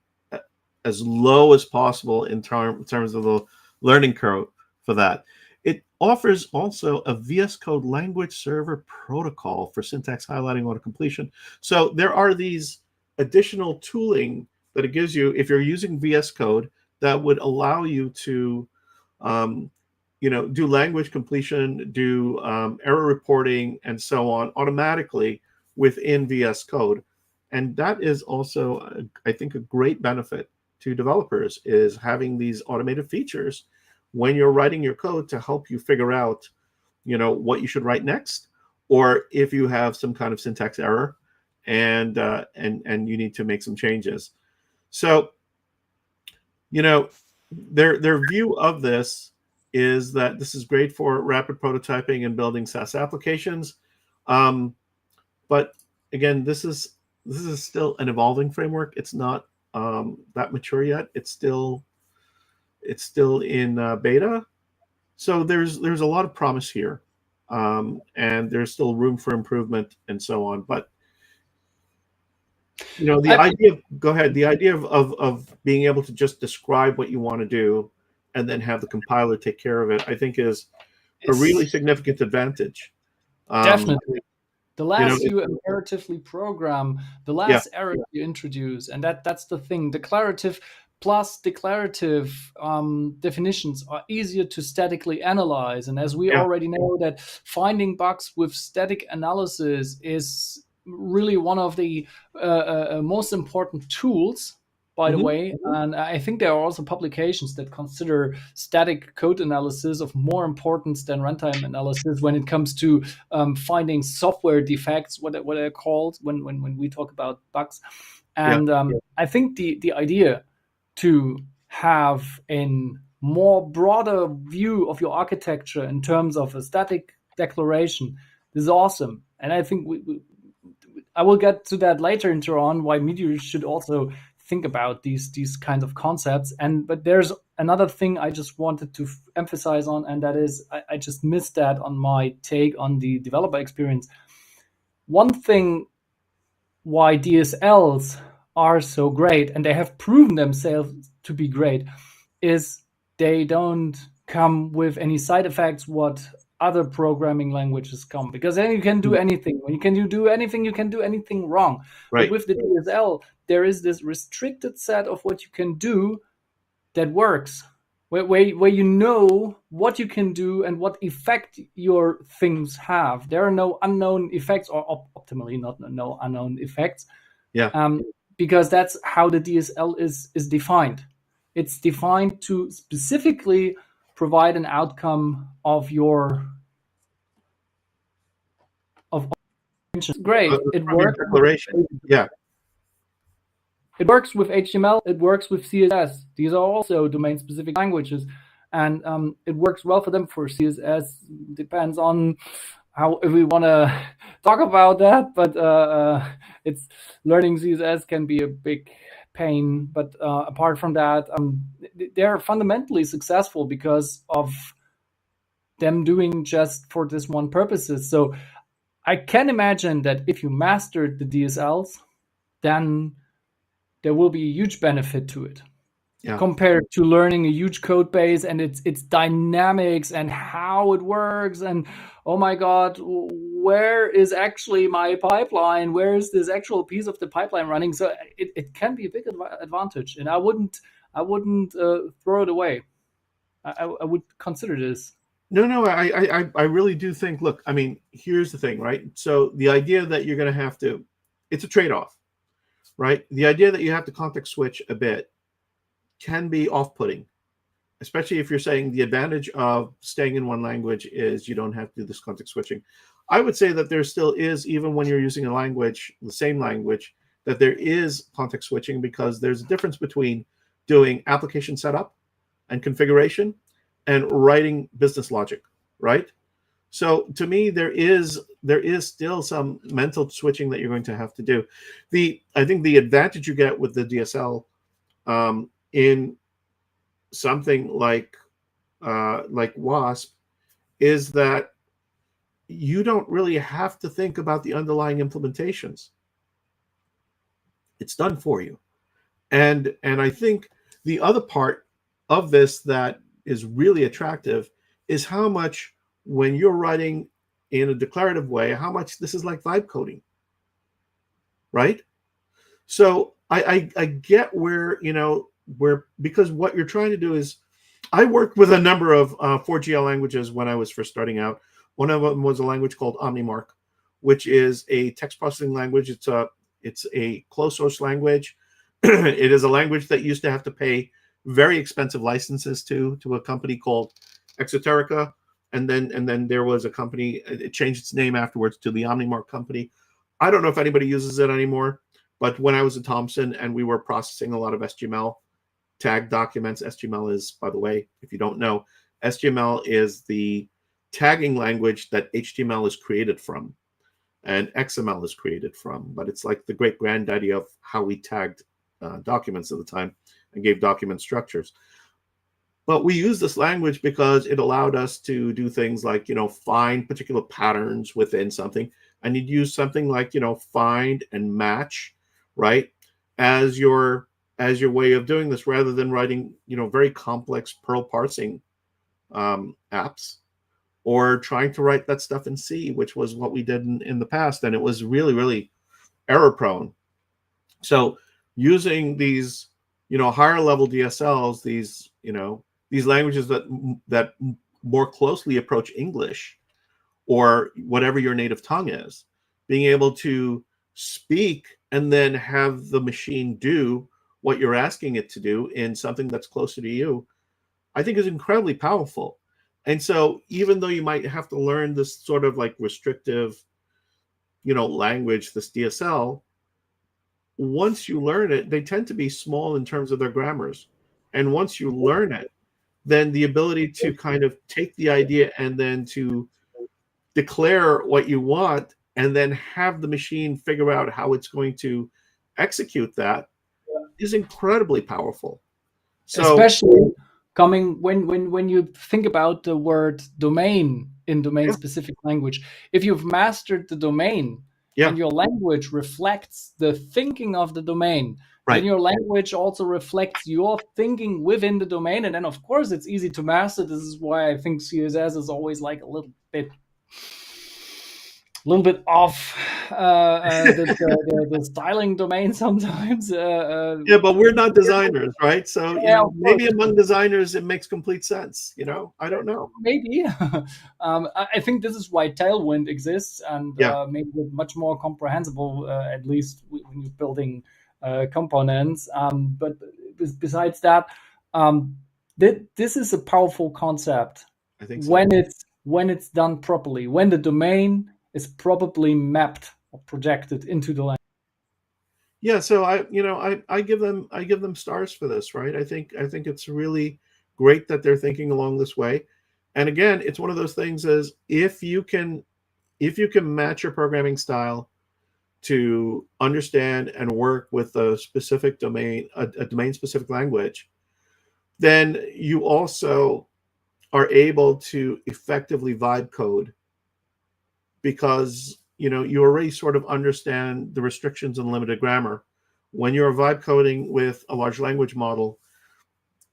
as low as possible in terms of the learning curve for that. It offers also a VS Code language server protocol for syntax highlighting autocompletion. So there are these additional tooling that it gives you if you're using VS Code that would allow you to um, do language completion, do error reporting, and so on automatically within VS Code. And that is also, I think, a great benefit to developers, is having these automated features when you're writing your code to help you figure out, what you should write next, or if you have some kind of syntax error and you need to make some changes. So, their view of this is that this is great for rapid prototyping and building SaaS applications. But again, this is still an evolving framework. It's not that mature yet. It's still in beta. So there's a lot of promise here, and there's still room for improvement and so on. But the idea of being able to just describe what you want to do and then have the compiler take care of it, I think is a really significant advantage. Definitely. The less you imperatively program, the less error you introduce. And that's the thing. Declarative plus declarative definitions are easier to statically analyze. And as we already know, that finding bugs with static analysis is really one of the most important tools, by the way. And I think there are also publications that consider static code analysis of more importance than runtime analysis when it comes to finding software defects, what they're called when we talk about bugs. And I think the idea to have a more broader view of your architecture in terms of a static declaration is awesome. And I think I will get to that later on, why Meteor should also think about these kinds of concepts. But there's another thing I just wanted to emphasize on, and that is I just missed that on my take on the developer experience. One thing why DSLs are so great, and they have proven themselves to be great, is they don't come with any side effects what other programming languages come, because then you can do anything. When you can do anything, you can do anything wrong. Right. But with the DSL, there is this restricted set of what you can do that works, where you know what you can do and what effect your things have. There are no unknown effects, or optimally no unknown effects. Because that's how the DSL is defined. It's defined to specifically provide an outcome of your great. It works. Declaration. It works with HTML. It works with CSS. These are also domain-specific languages, and it works well for them. For CSS, depends on how, if we want to talk about that. But it's learning CSS can be a big pain. But apart from that, they're fundamentally successful because of them doing just for this one purposes. So I can imagine that if you mastered the DSLs, then there will be a huge benefit to it, compared to learning a huge code base and its dynamics and how it works. And oh my God, where is actually my pipeline? Where is this actual piece of the pipeline running? So it can be a big advantage, and I wouldn't throw it away. I would consider this. No, I really do think, look, I mean, here's the thing, right? So the idea that you're going to have to, it's a trade-off, right? The idea that you have to context switch a bit can be off-putting, especially if you're saying the advantage of staying in one language is you don't have to do this context switching. I would say that there still is, even when you're using a language, the same language, that there is context switching, because there's a difference between doing application setup and configuration and writing business logic, right? So to me, there is still some mental switching that you're going to have to do. I think the advantage you get with the DSL in something like Wasp is that you don't really have to think about the underlying implementations. It's done for you. And I think the other part of this that is really attractive is how much, when you're writing in a declarative way, how much this is like vibe coding, right? So I get where, because what you're trying to do is, I worked with a number of 4GL languages when I was first starting out. One of them was a language called OmniMark, which is a text processing language. It's a closed source language. It is a language that used to have to pay very expensive licenses to a company called Exoterica, and then there was a company. It changed its name afterwards to the OmniMark company. I don't know if anybody uses it anymore, but when I was at Thomson and we were processing a lot of SGML tag documents, SGML is, by the way, if you don't know, SGML is the tagging language that HTML is created from, and XML is created from, but it's like the great granddaddy of how we tagged documents at the time and gave document structures. But we used this language because it allowed us to do things like, find particular patterns within something, and you'd use something like, find and match, right, as your way of doing this, rather than writing, very complex Perl parsing apps, or trying to write that stuff in C, which was what we did in the past, and it was really, really error prone. So using these, higher level DSLs, these languages that more closely approach English or whatever your native tongue is, being able to speak and then have the machine do what you're asking it to do in something that's closer to you, I think is incredibly powerful. And so even though you might have to learn this sort of like restrictive, language, this DSL, once you learn it, they tend to be small in terms of their grammars. And once you learn it, then the ability to kind of take the idea and then to declare what you want and then have the machine figure out how it's going to execute that is incredibly powerful. So, especially coming when you think about the word domain in domain specific language. If you've mastered the domain, and your language reflects the thinking of the domain, then your language also reflects your thinking within the domain. And then, of course, it's easy to master. This is why I think CSS is always like a little bit off the styling domain sometimes. Yeah, but we're not designers, right? So maybe among designers it makes complete sense. I don't know. Maybe. I think this is why Tailwind exists, and maybe much more comprehensible, at least when you're building components. But besides that, this is a powerful concept. I think so. When it's done properly, when the domain is probably mapped or projected into the language. Yeah, so I give them stars for this, right? I think it's really great that they're thinking along this way. And again, it's one of those things as if you can match your programming style to understand and work with a specific domain, a domain specific language, then you also are able to effectively vibe code, because you already sort of understand the restrictions and limited grammar. When you're vibe coding with a large language model,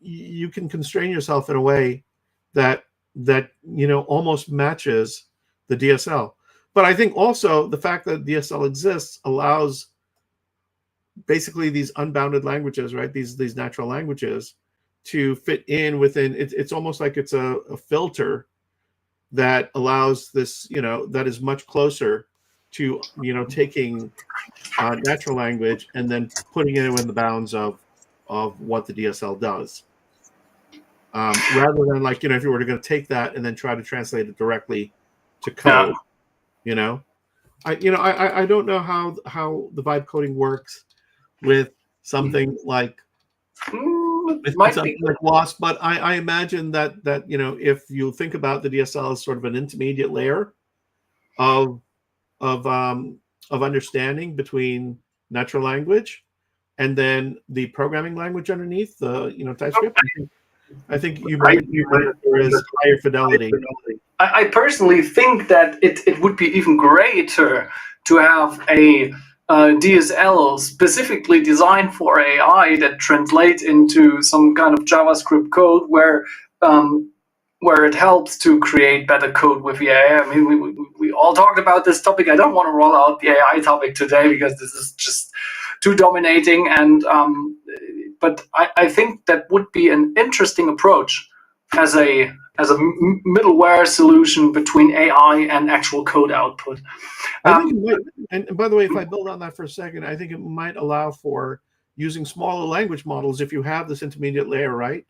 you can constrain yourself in a way that almost matches the DSL. But I think also the fact that DSL exists allows basically these unbounded languages, right? These natural languages to fit in within. It's almost like it's a filter that allows this, that is much closer to, taking natural language and then putting it in the bounds of what the DSL does. Rather than like, if you were going to take that and then try to translate it directly to code, I don't know how the vibe coding works with something like with might something be. like Wasp, but I imagine that if you think about the DSL as sort of an intermediate layer of of um, of understanding between natural language and then the programming language underneath the TypeScript. I think you might find that there is higher fidelity. I personally think that it would be even greater to have a DSL specifically designed for AI that translates into some kind of JavaScript code where it helps to create better code with the AI. I mean, we all talked about this topic. I don't want to roll out the AI topic today because this is just too dominating. But I think that would be an interesting approach as a middleware solution between AI and actual code output. I think it might, and by the way, if I build on that for a second, I think it might allow for using smaller language models if you have this intermediate layer, right?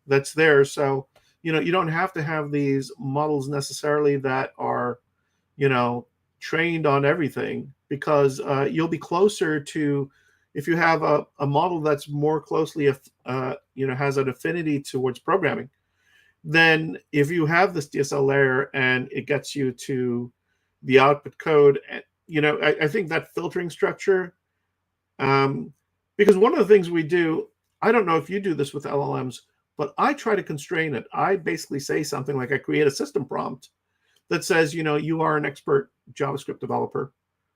That's there. So, you don't have to have these models necessarily that are, trained on everything, because you'll be closer to, if you have a model that's more closely, has an affinity towards programming, then if you have this DSL layer and it gets you to the output code, I think that filtering structure, because one of the things we do, I don't know if you do this with LLMs, but I try to constrain it. I basically say something like, I create a system prompt that says, you are an expert JavaScript developer,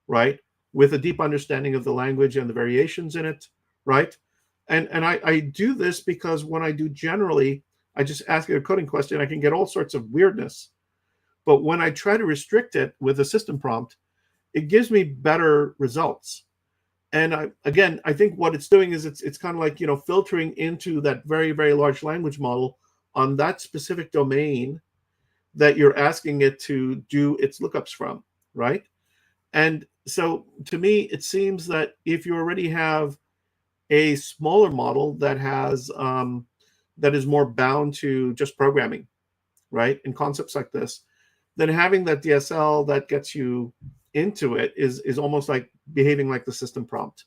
right? With a deep understanding of the language and the variations in it, right? And I do this because when I do generally, I just ask it a coding question, I can get all sorts of weirdness. But when I try to restrict it with a system prompt, it gives me better results. And I think what it's doing is it's kind of like, filtering into that very, very large language model on that specific domain that you're asking it to do its lookups from, right? And so to me, it seems that if you already have a smaller model that has that is more bound to just programming, right, and concepts like this, then having that DSL that gets you into it is almost like behaving like the system prompt,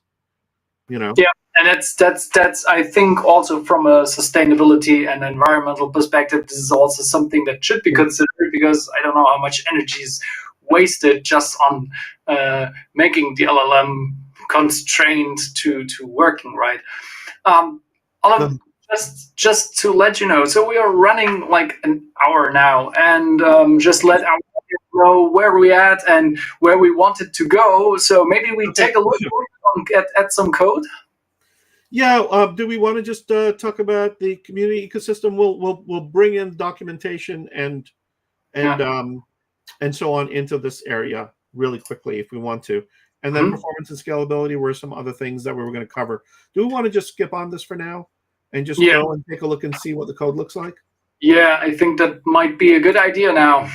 Yeah, and that's I think also from a sustainability and environmental perspective, this is also something that should be considered, because I don't know how much energy is wasted just on making the LLM constrained to working right. Oliver, just to let you know, so we are running like an hour now, and just let our audience know where we at and where we wanted to go. So maybe we take a look at some code. Yeah. Do we want to just talk about the community ecosystem? We'll bring in documentation and so on into this area really quickly if we want to. And then performance and scalability were some other things that we were going to cover. Do we want to just skip on this for now and just go and take a look and see what the code looks like? Yeah, I think that might be a good idea now.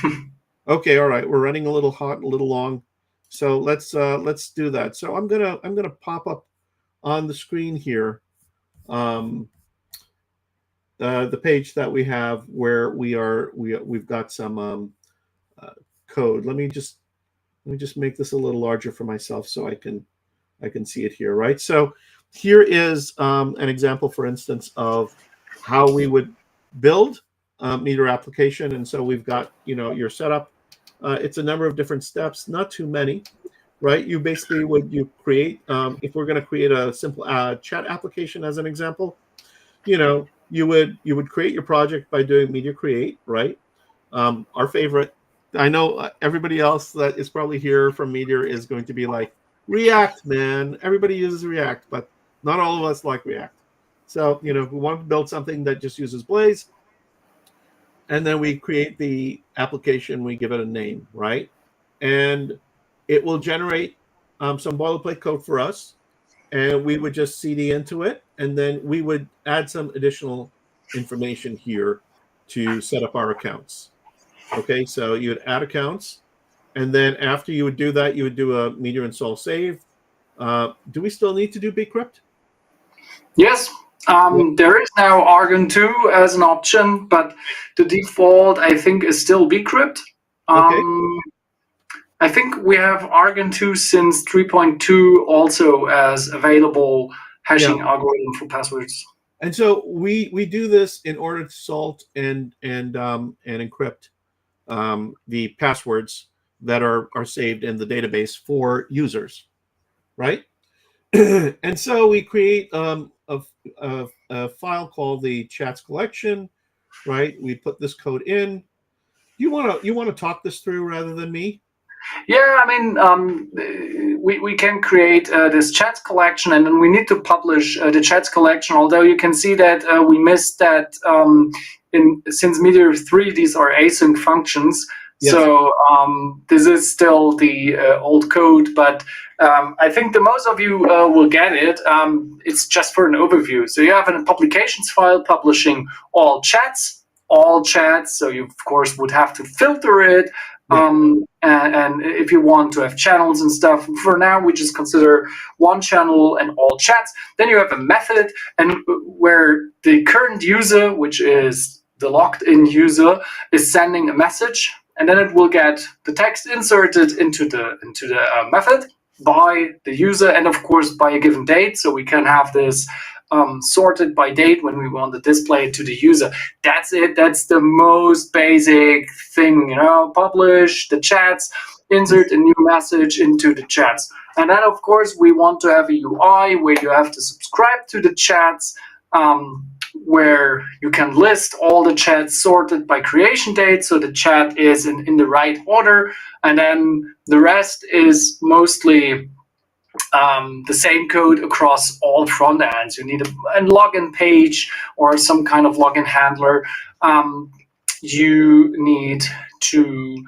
Okay, all right. We're running a little hot, a little long. So let's do that. So I'm gonna pop up on the screen here the page that we have where we've got some code. Let me just make this a little larger for myself so I can see it here, right? So here is an example, for instance, of how we would build a Meteor application. And so we've got your setup. It's a number of different steps, not too many, right? You basically you create, if we're going to create a simple chat application as an example, you would create your project by doing Meteor create, right? Our favorite. I know everybody else that is probably here from Meteor is going to be like, React, man. Everybody uses React, but not all of us like React. So, if we want to build something that just uses Blaze, and then we create the application, we give it a name, right? And it will generate some boilerplate code for us, and we would just CD into it, and then we would add some additional information here to set up our accounts. Okay, so you would add accounts, and then after you would do that, you would do a Meteor install save. Do we still need to do bcrypt? Yes. There is now Argon 2 as an option, but the default, I think, is still bcrypt. Okay. I think we have Argon 2 since 3.2 also as available hashing algorithm for passwords. And so we do this in order to salt and encrypt the passwords that are saved in the database for users, right? And so we create a file called the chats collection, right? We put this code in. You want to talk this through rather than me? Yeah, I mean, we can create this chats collection, and then we need to publish the chats collection. Although you can see that we missed that since Meteor 3, these are async functions. Yes. So this is still the old code, but I think the most of you will get it. It's just for an overview. So you have a publications file publishing all chats. So you, of course, would have to filter it. And if you want to have channels and stuff, for now we just consider one channel and all chats. Then you have a method, and where the current user, which is the logged in user, is sending a message, and then it will get the text inserted into the method by the user, and of course by a given date. So we can have this sorted by date when we want to display it to the user. That's it. That's the most basic thing, publish the chats, insert a new message into the chats. And then, of course, we want to have a UI where you have to subscribe to the chats, where you can list all the chats sorted by creation date, so the chat is in the right order. And then the rest is mostly the same code across all front ends. You need a login page or some kind of login handler. You need to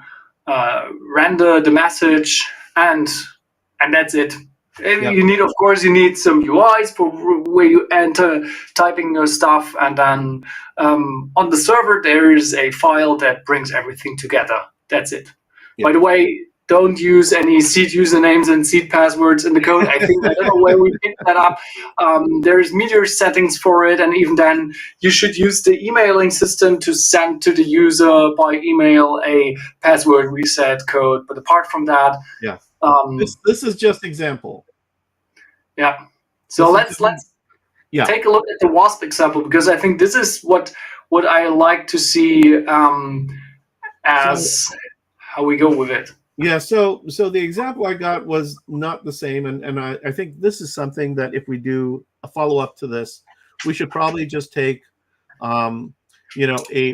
render the message, and that's it. Yep. You need, of course, some UIs for where you enter typing your stuff, and then on the server there is a file that brings everything together. That's it. Yep. By the way, don't use any seed usernames and seed passwords in the code. I don't know where we picked that up. There's Meteor settings for it, and even then, you should use the emailing system to send to the user by email a password reset code. But apart from that, yeah, this is just example. Yeah. So let's take a look at the Wasp example, because I think this is what I like to see as how we go with it. Yeah, so the example I got was not the same, and I think this is something that if we do a follow-up to this, we should probably just take a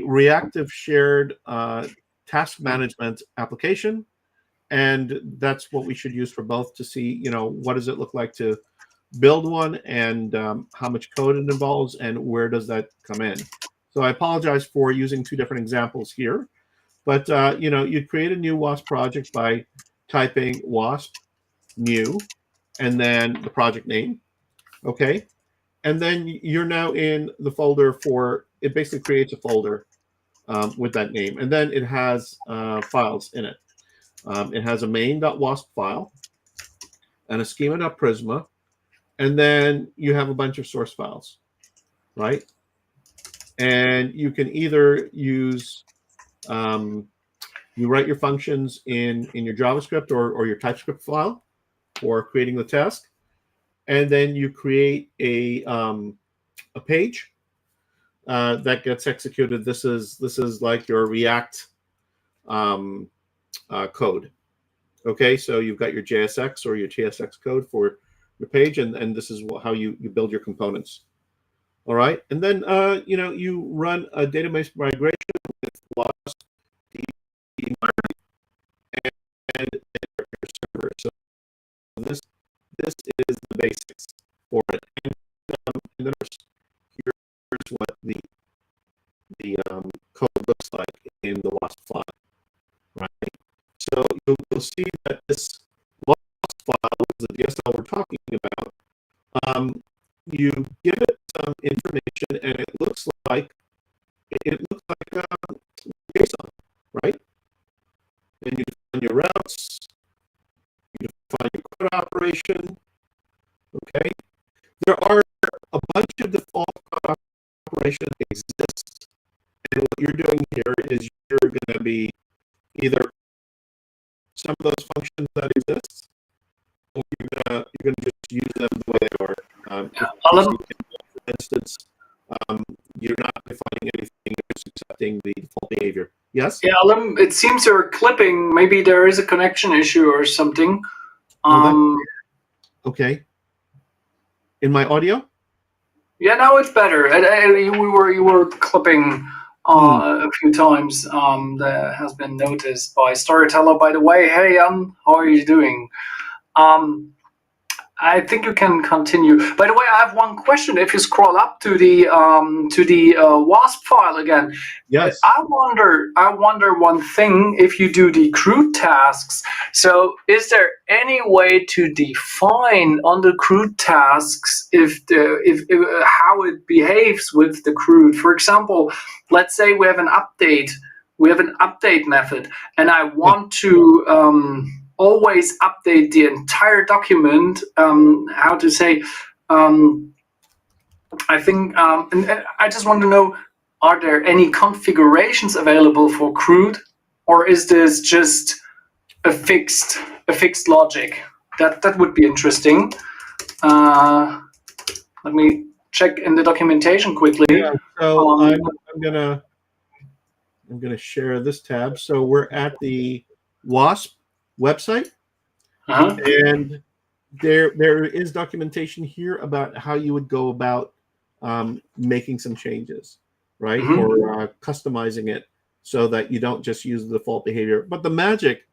reactive shared task management application, and that's what we should use for both to see what does it look like to build one, and how much code it involves, and where does that come in. So I apologize for using two different examples here. But, you'd create a new Wasp project by typing Wasp new and then the project name, okay? And then you're now in the folder it basically creates a folder with that name. And then it has files in it. It has a main.wasp file and a schema.prisma. And then you have a bunch of source files, right? And you can either use... you write your functions in your JavaScript or your TypeScript file for creating the task, and then you create a page that gets executed. This is like your React code. Okay, so you've got your JSX or your TSX code for your page, and this is how you build your components. All right, and then you run a database migration with Wasp and your server. So this is the basics for it. And then here's what the code looks like in the Wasp file, right? So you'll see that this Wasp file is the DSL we're talking about. You give it some information, and it looks like JSON, right? And you define your routes, you define your code operation, okay? There are a bunch of default code operations that exist, and what you're doing here is you're going to be either some of those functions that exist, or you're going to just use them the way they are. For instance, Yes. Yeah, Alim, it seems you're clipping. Maybe there is a connection issue or something. Oh, that okay. In my audio. Yeah, now it's better. You were clipping a few times. That has been noticed by Storyteller. By the way, hey, how are you doing? Um, I think you can continue. By the way, I have one question. If you scroll up to the Wasp file again, Yes. I wonder one thing. If you do the crude tasks, so is there any way to define on the crude tasks if how it behaves with the crude? For example, let's say we have an update. We have an update method, and I Yeah. want to always update the entire document. How to say? Um, I think, and I just want to know: are there any configurations available for crude, or is this just a fixed logic? That would be interesting. Uh, Let me check in the documentation quickly. Yeah. So Um, I'm gonna share this tab. So we're at the Wasp website, uh-huh. and there is documentation here about how you would go about making some changes, right? Mhm. Or customizing it so that you don't just use the default behavior. But the magic,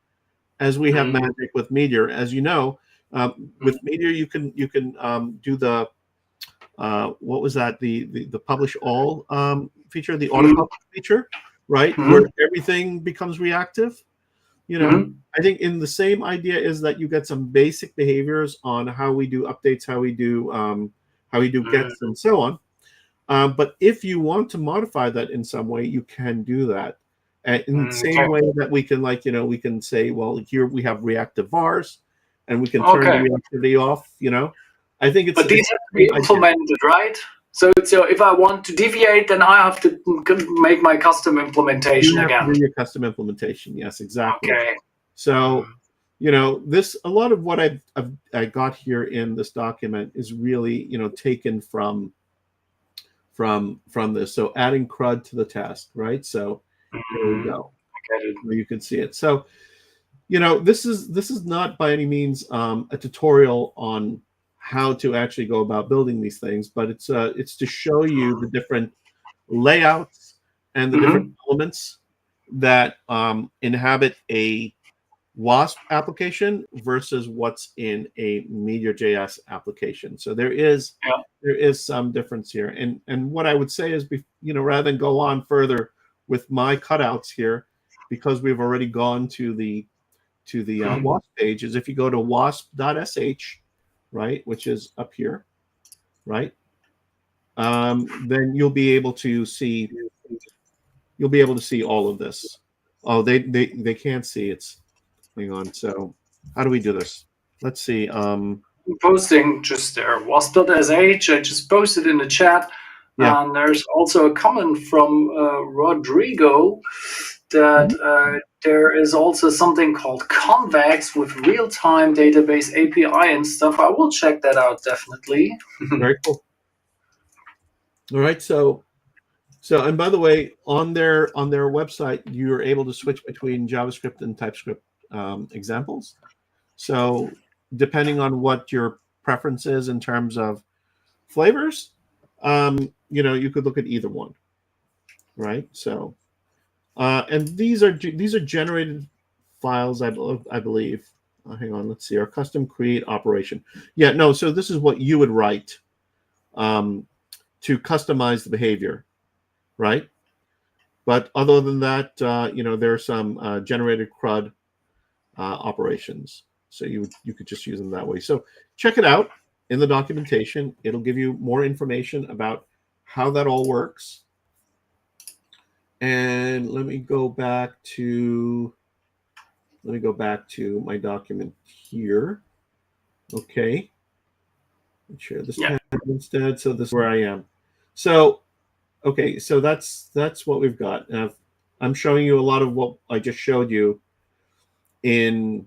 as we have Mhm. magic with Meteor, as you know, with Meteor you can do the what was that, the publish all feature, the auto Mhm. publish feature, right, where Mhm. everything becomes reactive. You know, Mhm. I think in the same idea is that you get some basic behaviors on how we do updates, how we do Mhm. gets, and so on. But if you want to modify that in some way, you can do that. And in the same Okay. way that we can, like, we can say, well, here we have reactive vars, and we can turn the Okay. reactivity off. I think But these it's have to the be same idea. implemented, right? So if I want to deviate, then I have to make my custom You implementation have to again. do your custom implementation. Yes, exactly. Okay. So, this a lot of what I got here in this document is really taken from this. So adding CRUD to the task, right? So here we Mhm. go. I get it. You can see it. So this is not by any means a tutorial on how to actually go about building these things, but it's to show you the different layouts and the different Mhm. elements that inhabit a Wasp application versus what's in a MeteorJS application. So Yeah. there is some difference here. And what I would say is, rather than go on further with my cutouts here, because we've already gone to the Mhm. Wasp page, is if you go to wasp.sh, right, which is up here, right, then you'll be able to see all of this. Oh, they can't see. Hang on. So how do we do this? Let's see. Posting just there. Wasp.sh. I just posted in the chat. Yeah. And there's also a comment from Rodrigo that Mhm. there is also something called Convex with real-time database API and stuff. I will check that out definitely. Very cool. All right. So and by the way, on their website, you're able to switch between JavaScript and TypeScript examples. So depending on what your preference is in terms of flavors, you could look at either one, right? So and these are generated files, I believe. Hang on, let's see. Our custom create operation. Yeah, no. So this is what you would write um, to customize the behavior, right? But other than that, there are some generated CRUD operations. So you could just use them that way. So check it out in the documentation. It'll give you more information about how that all works. And let me go back to my document here. Okay. Let's share this Yeah. tab instead. So this is where I am. So okay, so that's what we've got. And I'm showing you a lot of what I just showed you in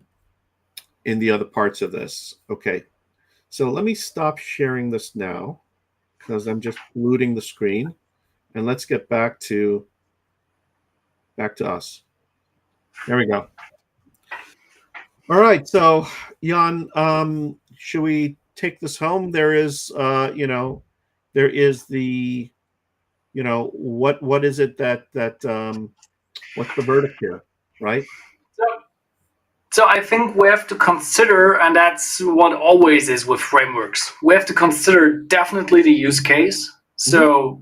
the other parts of this. Okay. So let me stop sharing this now because I'm just looting the screen. And let's get back to back to us. There we go. All right, so Jan, should we take this home? There is, there is the, what is it that what's the verdict here, right? So, so I think we have to consider, and that's what always is with frameworks, we have to consider definitely the use case. So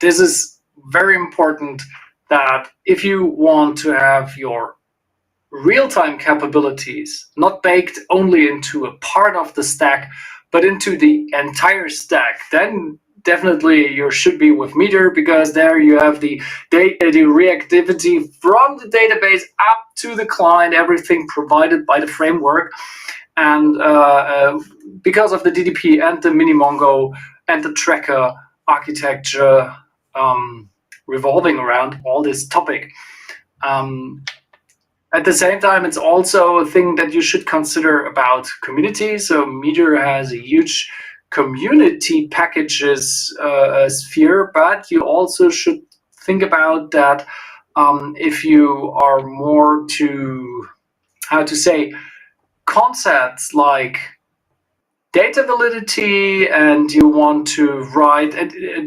this is very important that if you want to have your real-time capabilities not baked only into a part of the stack, but into the entire stack, then definitely you should be with Meteor, because there you have the reactivity from the database up to the client, everything provided by the framework. And because of the DDP and the Minimongo and the tracker architecture revolving around all this topic. At the same time, it's also a thing that you should consider about community. So Meteor has a huge community packages sphere, but you also should think about that if you are more to, how to say, concepts like data validity, and you want to write,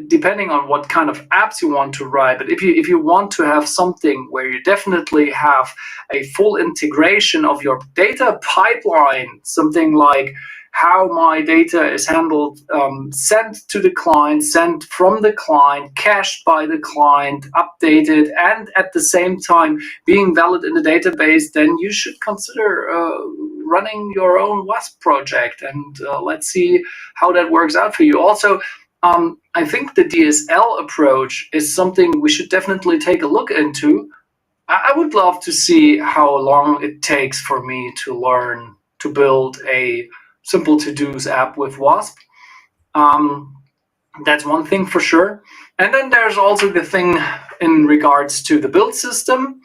depending on what kind of apps you want to write, but if you want to have something where you definitely have a full integration of your data pipeline, something like how my data is handled, sent to the client, sent from the client, cached by the client, updated, and at the same time being valid in the database, then you should consider running your own Wasp project, and let's see how that works out for you. Also, I think the DSL approach is something we should definitely take a look into. I would love to see how long it takes for me to learn to build a simple to-dos app with Wasp. That's one thing for sure. And then there's also the thing in regards to the build system,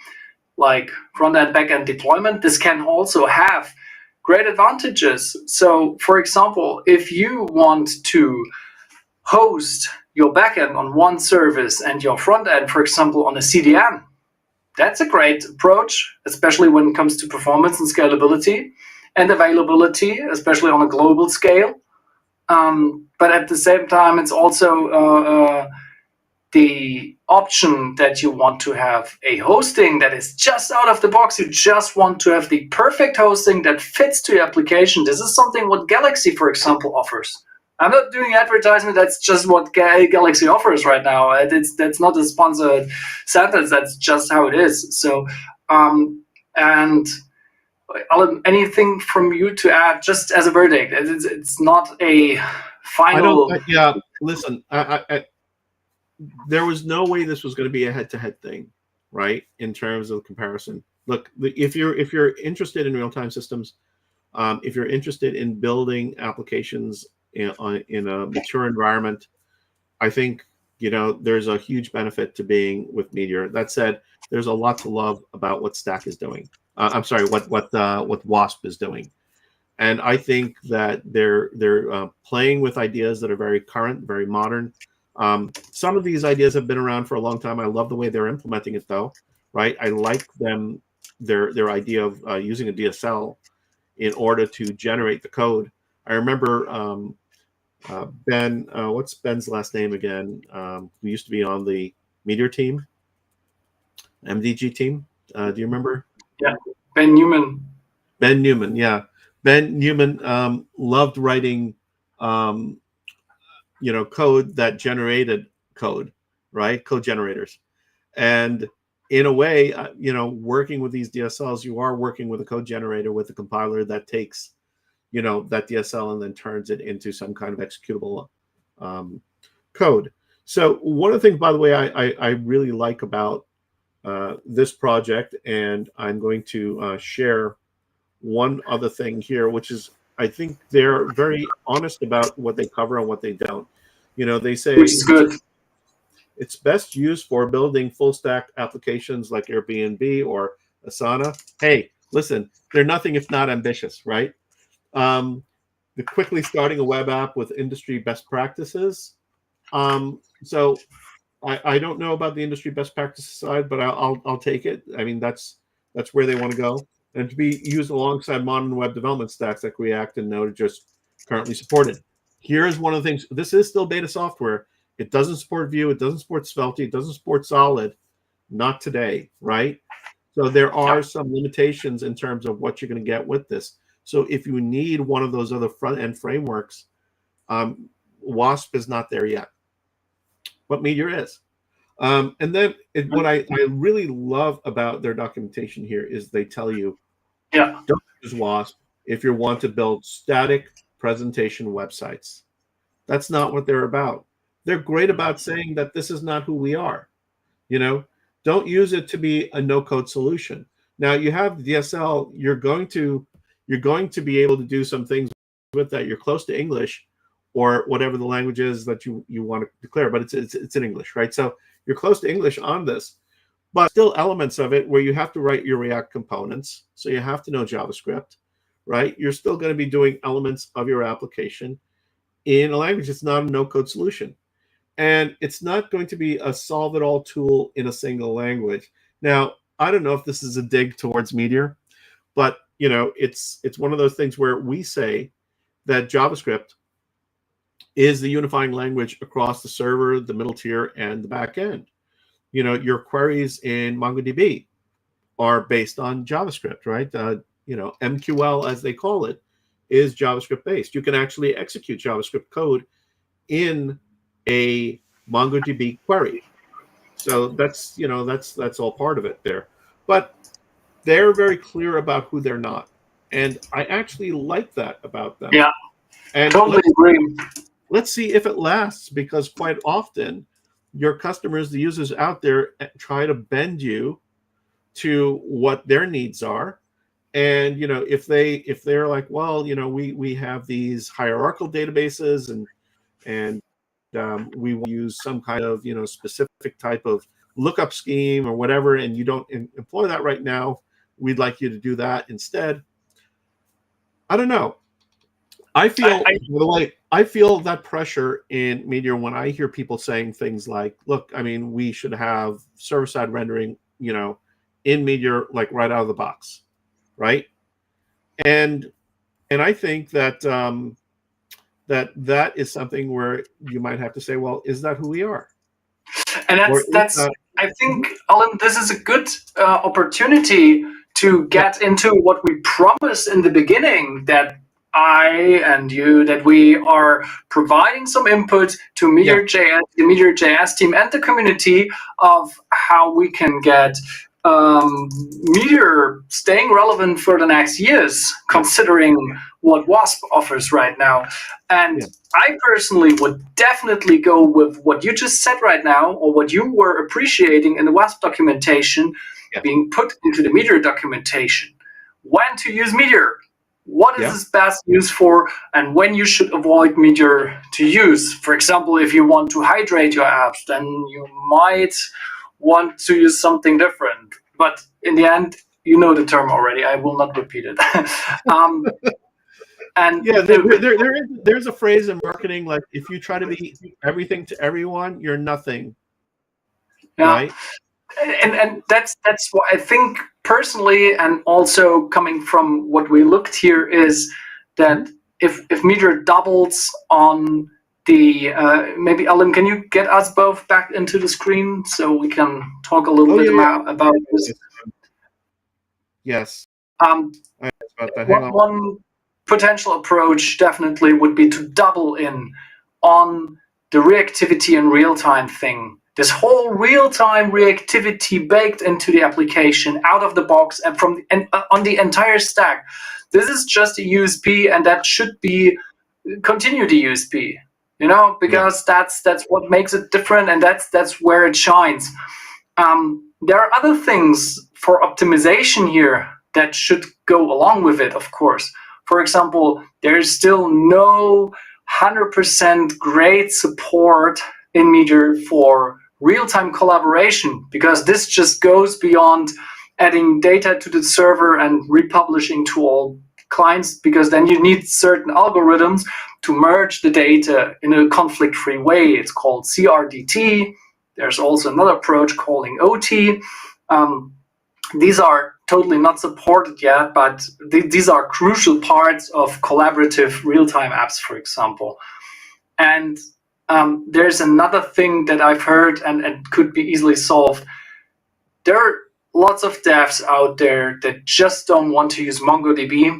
like front-end, back-end deployment. This can also have great advantages. So, for example, if you want to host your backend on one service and your front end, for example, on a CDN, that's a great approach, especially when it comes to performance and scalability and availability, especially on a global scale. But at the same time, it's also the option that you want to have a hosting that is just out of the box. You just want to have the perfect hosting that fits to your application. This is something what Galaxy, for example, offers. I'm not doing advertisement. That's just what Galaxy offers right now. That's not a sponsored sentence. That's just how it is. So, and Alim, anything from you to add, just as a verdict? It's not a final. Yeah, listen, there was no way this was going to be a head-to-head thing, right? In terms of comparison. Look, if you're interested in real-time systems, if you're interested in building applications in a mature environment, I think there's a huge benefit to being with Meteor. That said, there's a lot to love about what Stack is doing. I'm sorry, what Wasp is doing, and I think that they're playing with ideas that are very current, very modern. Some of these ideas have been around for a long time. I love the way they're implementing it, though. Right? I like their idea of using a DSL in order to generate the code. I remember Ben. What's Ben's last name again? Who used to be on the Meteor team, MDG team. Do you remember? Yeah, Ben Newman. Ben Newman. Yeah, Ben Newman loved writing. Code that generated code, right? Code generators. And in a way, working with these DSLs, you are working with a code generator with a compiler that takes, that DSL and then turns it into some kind of executable code. So one of the things, by the way, I really like about this project, and I'm going to share one other thing here, which is I think they're very honest about what they cover and what they don't. They say which is good. It's best used for building full stack applications like Airbnb or Asana. Hey, listen, they're nothing if not ambitious, right? The quickly starting a web app with industry best practices. So I don't know about the industry best practices side, but I'll take it. I mean, that's where they want to go, and to be used alongside modern web development stacks like React and Node are just currently supported. Here's one of the things. This is still beta software. It doesn't support Vue. It doesn't support Svelte. It doesn't support Solid. Not today, right? So there are some limitations in terms of what you're going to get with this. So if you need one of those other front-end frameworks, Wasp is not there yet, but Meteor is. And then what I really love about their documentation here is they tell you, don't use Wasp if you want to build static presentation websites. That's not what they're about. They're great about saying that this is not who we are. You know, don't use it to be a no-code solution. Now you have DSL. You're going to be able to do some things with that. You're close to English, or whatever the language is that you want to declare, but it's in English, right? So you're close to English on this, but still elements of it where you have to write your React components. So you have to know JavaScript, right? You're still going to be doing elements of your application in a language. It's not a no-code solution. And it's not going to be a solve-it-all tool in a single language. Now, I don't know if this is a dig towards Meteor, but you know, it's one of those things where we say that JavaScript is the unifying language across the server, the middle tier, and the back end. You know, your queries in MongoDB are based on JavaScript, right? You know, MQL, as they call it, is JavaScript based. You can actually execute JavaScript code in a MongoDB query. So that's, you know, that's all part of it there. But they're very clear about who they're not. And I actually like that about them. Yeah, and totally agree. Let's see if it lasts, because quite often your customers, the users out there, try to bend you to what their needs are. And, you know, if they're like, well, you know, we have these hierarchical databases and we will use some kind of, you know, specific type of lookup scheme or whatever, and you don't employ that right now, we'd like you to do that instead. I don't know. I feel, by the way, I feel that pressure in Meteor when I hear people saying things like, look, I mean, we should have server-side rendering, you know, in Meteor, like right out of the box, right? And I think that that is something where you might have to say, well, is that who we are? And that's I think, Alim, this is a good opportunity to get into what we promised in the beginning, that I and you, that we are providing some input to MeteorJS, the MeteorJS team and the community of how we can get Meteor staying relevant for the next years, considering what Wasp offers right now. And I personally would definitely go with what you just said right now, or what you were appreciating in the Wasp documentation being put into the Meteor documentation. When to use Meteor, what is its best use for, and when you should avoid Meteor to use. For example, if you want to hydrate your apps, then you might want to use something different. But in the end, you know the term already. I will not repeat it. And there's a phrase in marketing, like, if you try to be everything to everyone, you're nothing. Right? And that's what I think personally, and also coming from what we looked here, is that if Meteor doubles on the maybe Alim, can you get us both back into the screen so we can talk a little bit about this? Yes. One potential approach definitely would be to double in on the reactivity and real-time thing. This whole real-time reactivity baked into the application out of the box and on the entire stack. This is just a USP, and that should be continue the USP. You know, because that's what makes it different, and that's where it shines. There are other things for optimization here that should go along with it, of course. For example, there is still no 100% great support in Meteor for real-time collaboration, because this just goes beyond adding data to the server and republishing to all clients, because then you need certain algorithms to merge the data in a conflict-free way. It's called CRDT. There's also another approach calling OT. These are totally not supported yet, but these are crucial parts of collaborative real-time apps, for example. And there's another thing that I've heard and could be easily solved. There are lots of devs out there that just don't want to use MongoDB,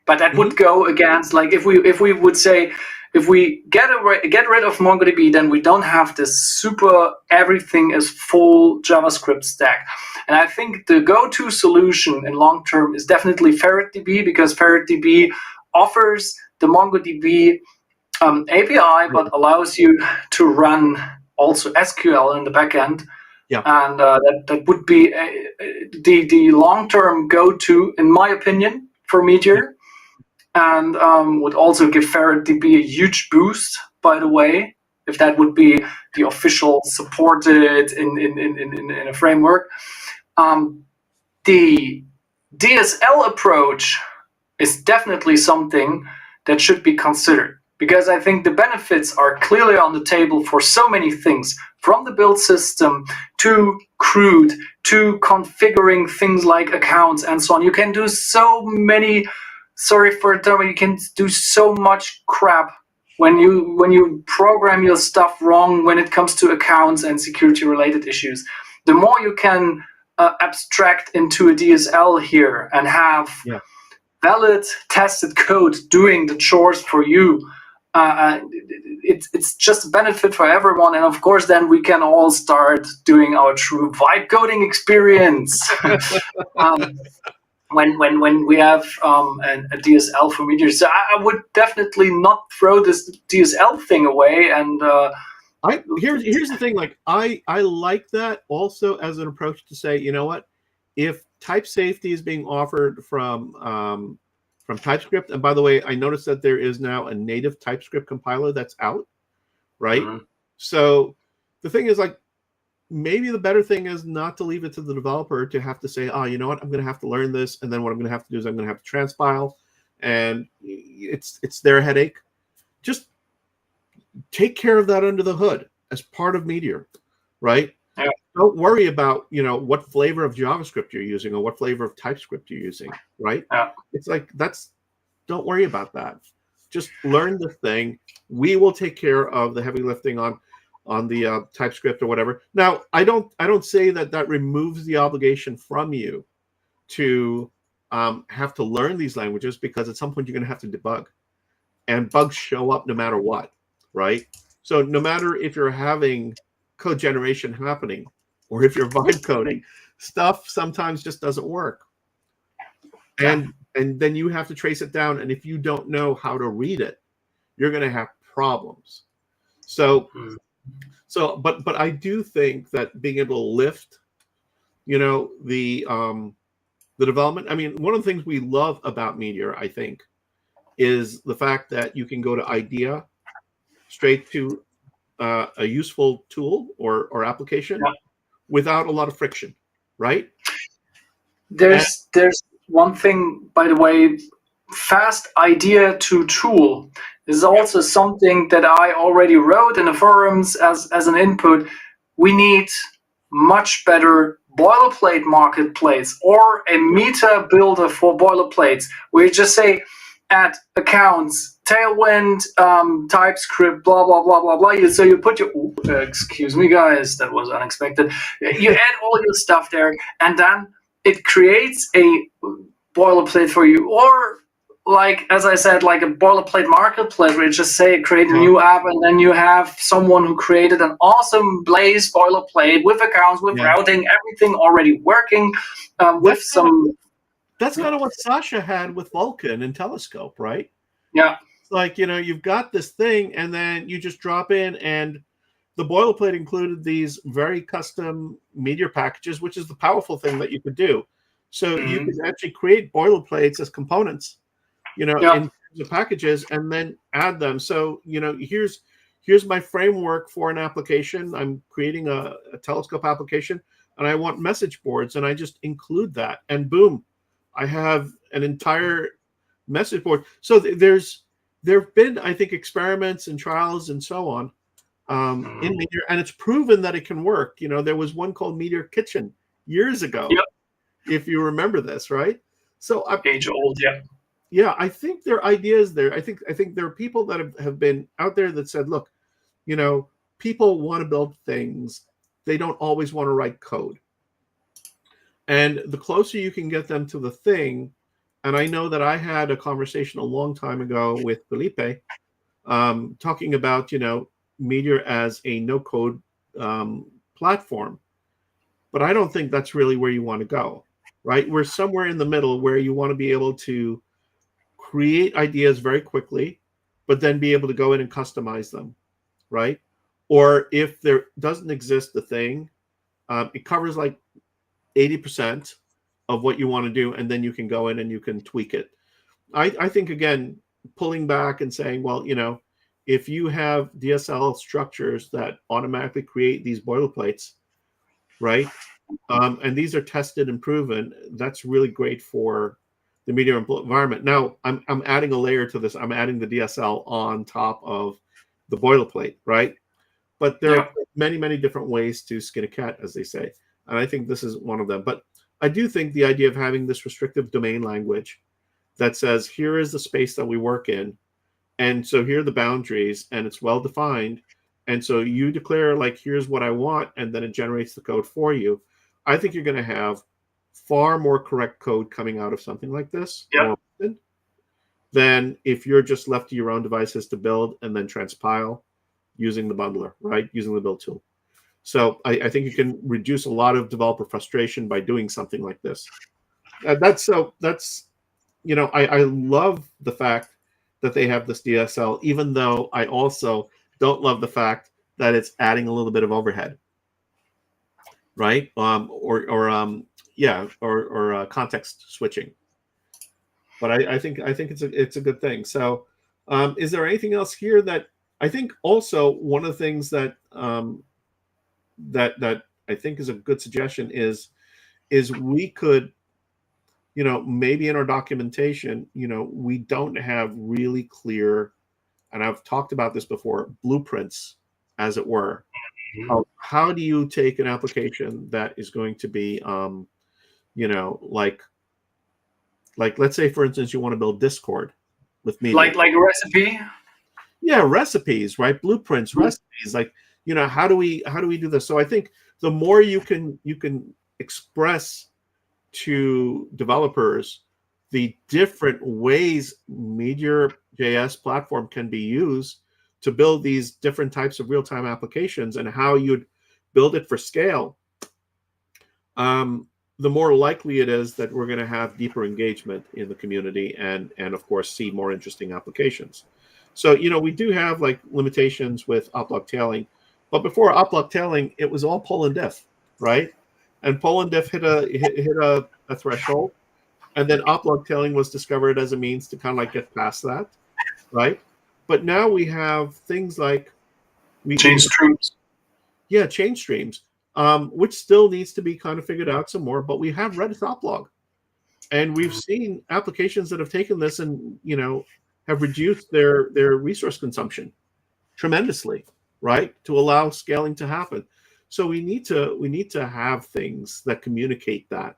but that would go against, like, if we would say, if we get rid of MongoDB, then we don't have this super everything is full JavaScript stack. And I think the go-to solution in long term is definitely FerretDB, because FerretDB offers the MongoDB API, but allows you to run also SQL in the backend. Yeah. And that would be the long-term go-to, in my opinion, for Meteor. And would also give FerretDB a huge boost, by the way, if that would be the official supported in a framework. The DSL approach is definitely something that should be considered, because I think the benefits are clearly on the table for so many things, from the build system to CRUD to configuring things like accounts and so on. You can do so many, sorry for the term, you can do so much crap when you program your stuff wrong when it comes to accounts and security related issues. The more you can abstract into a DSL here and have valid tested code doing the chores for you, it's just a benefit for everyone. And of course, then we can all start doing our true vibe coding experience. When we have a DSL for Meteor. So I would definitely not throw this DSL thing away. And here's the thing, like I like that also as an approach to say, you know what, if type safety is being offered from TypeScript, and by the way, I noticed that there is now a native TypeScript compiler that's out, right? So the thing is, like, maybe the better thing is not to leave it to the developer to have to say, oh, you know what, I'm going to have to learn this, and then what I'm going to have to do is I'm going to have to transpile, and it's their headache. Just take care of that under the hood as part of Meteor, right? Yeah. Don't worry about, you know, what flavor of JavaScript you're using or what flavor of TypeScript you're using, right? Yeah. It's like, don't worry about that. Just learn the thing. We will take care of the heavy lifting on the TypeScript or whatever. Now, I don't say that removes the obligation from you to have to learn these languages, because at some point you're going to have to debug, and bugs show up no matter what, right? So no matter if you're having code generation happening or if you're vibe coding, stuff sometimes just doesn't work, and then you have to trace it down. And if you don't know how to read it, you're going to have problems. So but I do think that being able to lift, you know, the development. I mean, one of the things we love about Meteor, I think, is the fact that you can go to idea straight to a useful tool or application without a lot of friction, right? There's one thing, by the way, fast idea to tool is also something that I already wrote in the forums as an input. We need much better boilerplate marketplace or a meta builder for boilerplates, where you just say add accounts, Tailwind, TypeScript, blah, blah, blah, blah, blah. So you put your, excuse me, guys, that was unexpected. You add all your stuff there, and then it creates a boilerplate for you. Or, like, as I said, like a boilerplate marketplace, where you just say create a new app, and then you have someone who created an awesome Blaze boilerplate with accounts, with routing, everything already working, with some... That's kind of what Sasha had with Vulkan and Telescope, right? Yeah. Like, you know, you've got this thing, and then you just drop in, and the boilerplate included these very custom Meteor packages, which is the powerful thing that you could do. So you could actually create boilerplates as components, you know, in the packages, and then add them. So, you know, here's my framework for an application. I'm creating a Telescope application, and I want message boards, and I just include that, and boom, I have an entire message board. So there have been, I think, experiments and trials and so on in Meteor, and it's proven that it can work. You know, there was one called Meteor Kitchen years ago, Yep. if you remember this, right? So Age old, yeah. Yeah, I think there are ideas there. I think there are people that have been out there that said, look, you know, people want to build things. They don't always want to write code. And the closer you can get them to the thing, and I know that I had a conversation a long time ago with Felipe, talking about, you know, Meteor as a no-code platform. But I don't think that's really where you want to go, right? We're somewhere in the middle where you want to be able to create ideas very quickly, but then be able to go in and customize them, right? Or if there doesn't exist a thing, it covers like 80% of what you want to do, and then you can go in and you can tweak it. I think, again, pulling back and saying, well, you know, if you have DSL structures that automatically create these boilerplates, right? And these are tested and proven, that's really great for the Meteor environment. Now, I'm adding a layer to this. I'm adding the DSL on top of the boilerplate, right? But there are many, many different ways to skin a cat, as they say. And I think this is one of them. But I do think the idea of having this restrictive domain language that says, here is the space that we work in, and so here are the boundaries, and it's well defined. And so you declare, like, here's what I want, and then it generates the code for you. I think you're going to have far more correct code coming out of something like this more often than if you're just left to your own devices to build and then transpile using the bundler, right? Using the build tool. So I think you can reduce a lot of developer frustration by doing something like this. That's you know, I love the fact that they have this DSL, even though I also don't love the fact that it's adding a little bit of overhead, right? Or context switching. But I think it's a good thing. So, is there anything else here that I think also one of the things that that I think is a good suggestion is we could, you know, maybe in our documentation, you know, we don't have really clear, and I've talked about this before, blueprints, as it were. How do you take an application that is going to be, you know, like let's say, for instance, you want to build Discord with Meteor. Like a recipe? Yeah, recipes, right? Blueprints, recipes. Like, you know, how do we do this? So I think the more you can express to developers the different ways MeteorJS platform can be used to build these different types of real-time applications and how you'd build it for scale, the more likely it is that we're going to have deeper engagement in the community and of course see more interesting applications. So, you know, we do have like limitations with oplog tailing, but before oplog tailing, it was all poll and diff, right? And poll and diff hit a threshold, and then oplog tailing was discovered as a means to kind of like get past that, right? But now we have things like change streams. Yeah, change streams, which still needs to be kind of figured out some more. But we have Redis oplog, and we've seen applications that have taken this and, you know, have reduced their resource consumption tremendously, right, to allow scaling to happen. So we need to have things that communicate that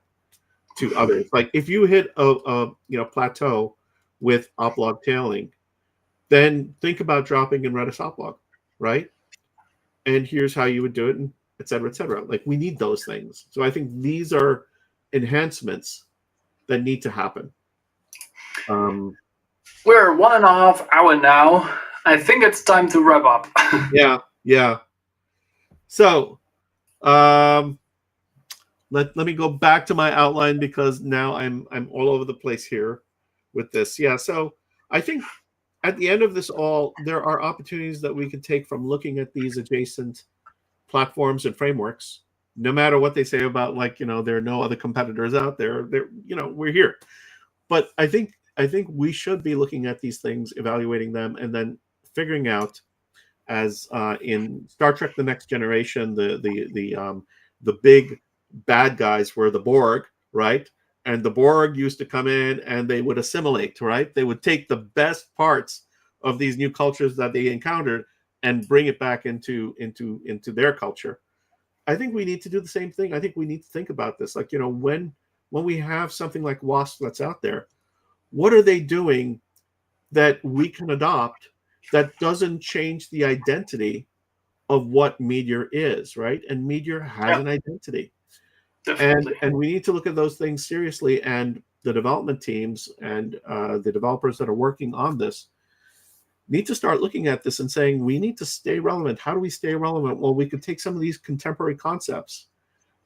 to others. Like if you hit a you know, plateau with oplog tailing, then think about dropping in Redis oplog, right? And here's how you would do it, and et cetera, et cetera. Like we need those things. So I think these are enhancements that need to happen. We're 1.5 hours now. I think it's time to wrap up. Yeah. So let me go back to my outline because now I'm all over the place here with this. Yeah, so I think at the end of this all, there are opportunities that we can take from looking at these adjacent platforms and frameworks, no matter what they say about, like, you know, there are no other competitors out there. You know, we're here. But I think we should be looking at these things, evaluating them, and then figuring out, as in Star Trek: The Next Generation, the big bad guys were the Borg, right? And the Borg used to come in and they would assimilate, right? They would take the best parts of these new cultures that they encountered and bring it back into their culture. I think we need to do the same thing. I think we need to think about this. Like, when we have something like Wasp that's out there, what are they doing that we can adopt that doesn't change the identity of what Meteor is, right? And Meteor has an identity. Definitely. And we need to look at those things seriously. And the development teams and the developers that are working on this need to start looking at this and saying, we need to stay relevant. How do we stay relevant? Well, we can take some of these contemporary concepts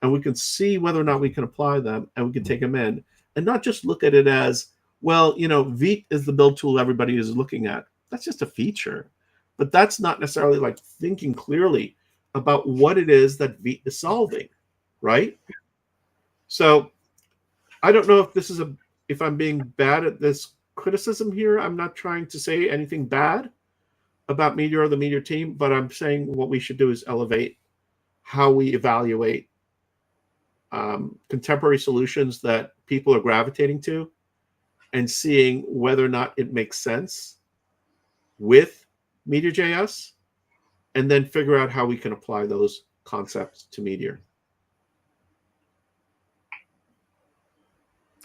and we can see whether or not we can apply them, and we can take them in and not just look at it as, well, Vite is the build tool everybody is looking at. That's just a feature. But that's not necessarily like thinking clearly about what it is that Vite is solving, right? So I don't know if I'm being bad at this criticism here. I'm not trying to say anything bad about Meteor or the Meteor team, but I'm saying what we should do is elevate how we evaluate contemporary solutions that people are gravitating to and seeing whether or not it makes sense with MeteorJS, and then figure out how we can apply those concepts to Meteor.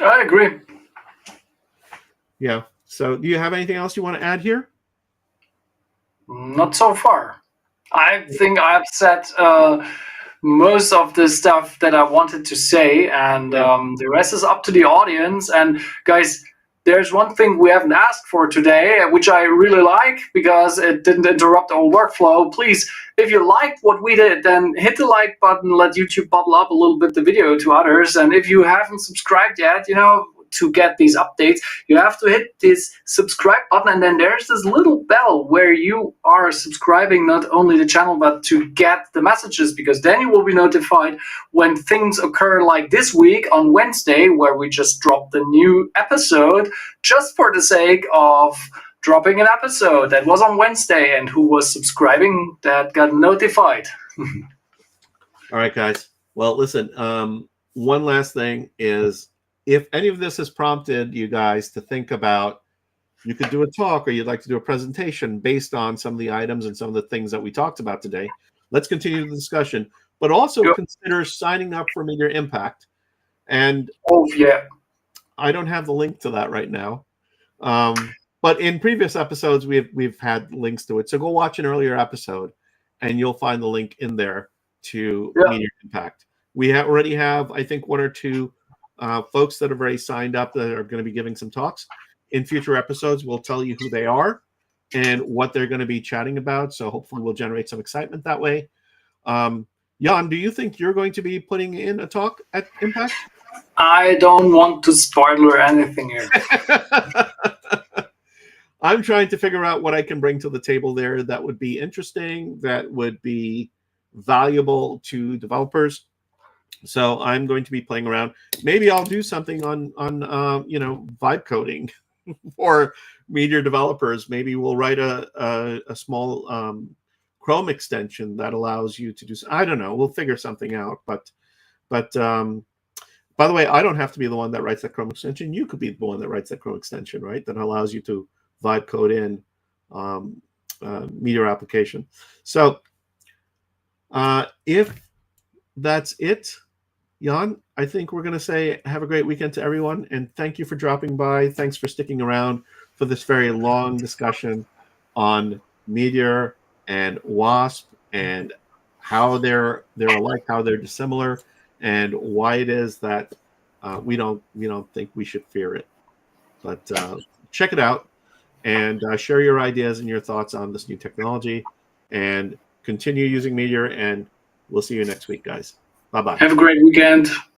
I agree. Yeah. So do you have anything else you want to add here? Not so far. I think I've said most of the stuff that I wanted to say, and the rest is up to the audience. And guys, there's one thing we haven't asked for today, which I really like because it didn't interrupt our workflow. Please, if you liked what we did, then hit the like button, let YouTube bubble up a little bit the video to others. And if you haven't subscribed yet, to get these updates, you have to hit this subscribe button, and then there's this little bell where you are subscribing not only the channel but to get the messages, because then you will be notified when things occur, like this week on Wednesday, where we just dropped the new episode just for the sake of dropping an episode that was on Wednesday, and who was subscribing that got notified. All right, guys. Well, listen, one last thing is, if any of this has prompted you guys to think about, you could do a talk or you'd like to do a presentation based on some of the items and some of the things that we talked about today, let's continue the discussion. But also consider signing up for Meteor Impact. And I don't have the link to that right now. But in previous episodes, we've had links to it. So go watch an earlier episode, and you'll find the link in there to Meteor Impact. We already have, I think, one or two folks that have already signed up that are going to be giving some talks. In future episodes, we'll tell you who they are and what they're going to be chatting about. So hopefully we'll generate some excitement that way. Jan, do you think you're going to be putting in a talk at Impact? I don't want to spoiler anything here. I'm trying to figure out what I can bring to the table there that would be interesting, that would be valuable to developers. So I'm going to be playing around. Maybe I'll do something on vibe coding for Meteor developers. Maybe we'll write a small Chrome extension that allows you to do. I don't know. We'll figure something out. But by the way, I don't have to be the one that writes that Chrome extension. You could be the one that writes that Chrome extension, right? That allows you to vibe code in Meteor application. So if that's it, Jan, I think we're going to say have a great weekend to everyone, and thank you for dropping by. Thanks for sticking around for this very long discussion on Meteor and Wasp and how they're alike, how they're dissimilar, and why it is that we don't think we should fear it. But check it out and share your ideas and your thoughts on this new technology, and continue using Meteor. And we'll see you next week, guys. Bye-bye. Have a great weekend.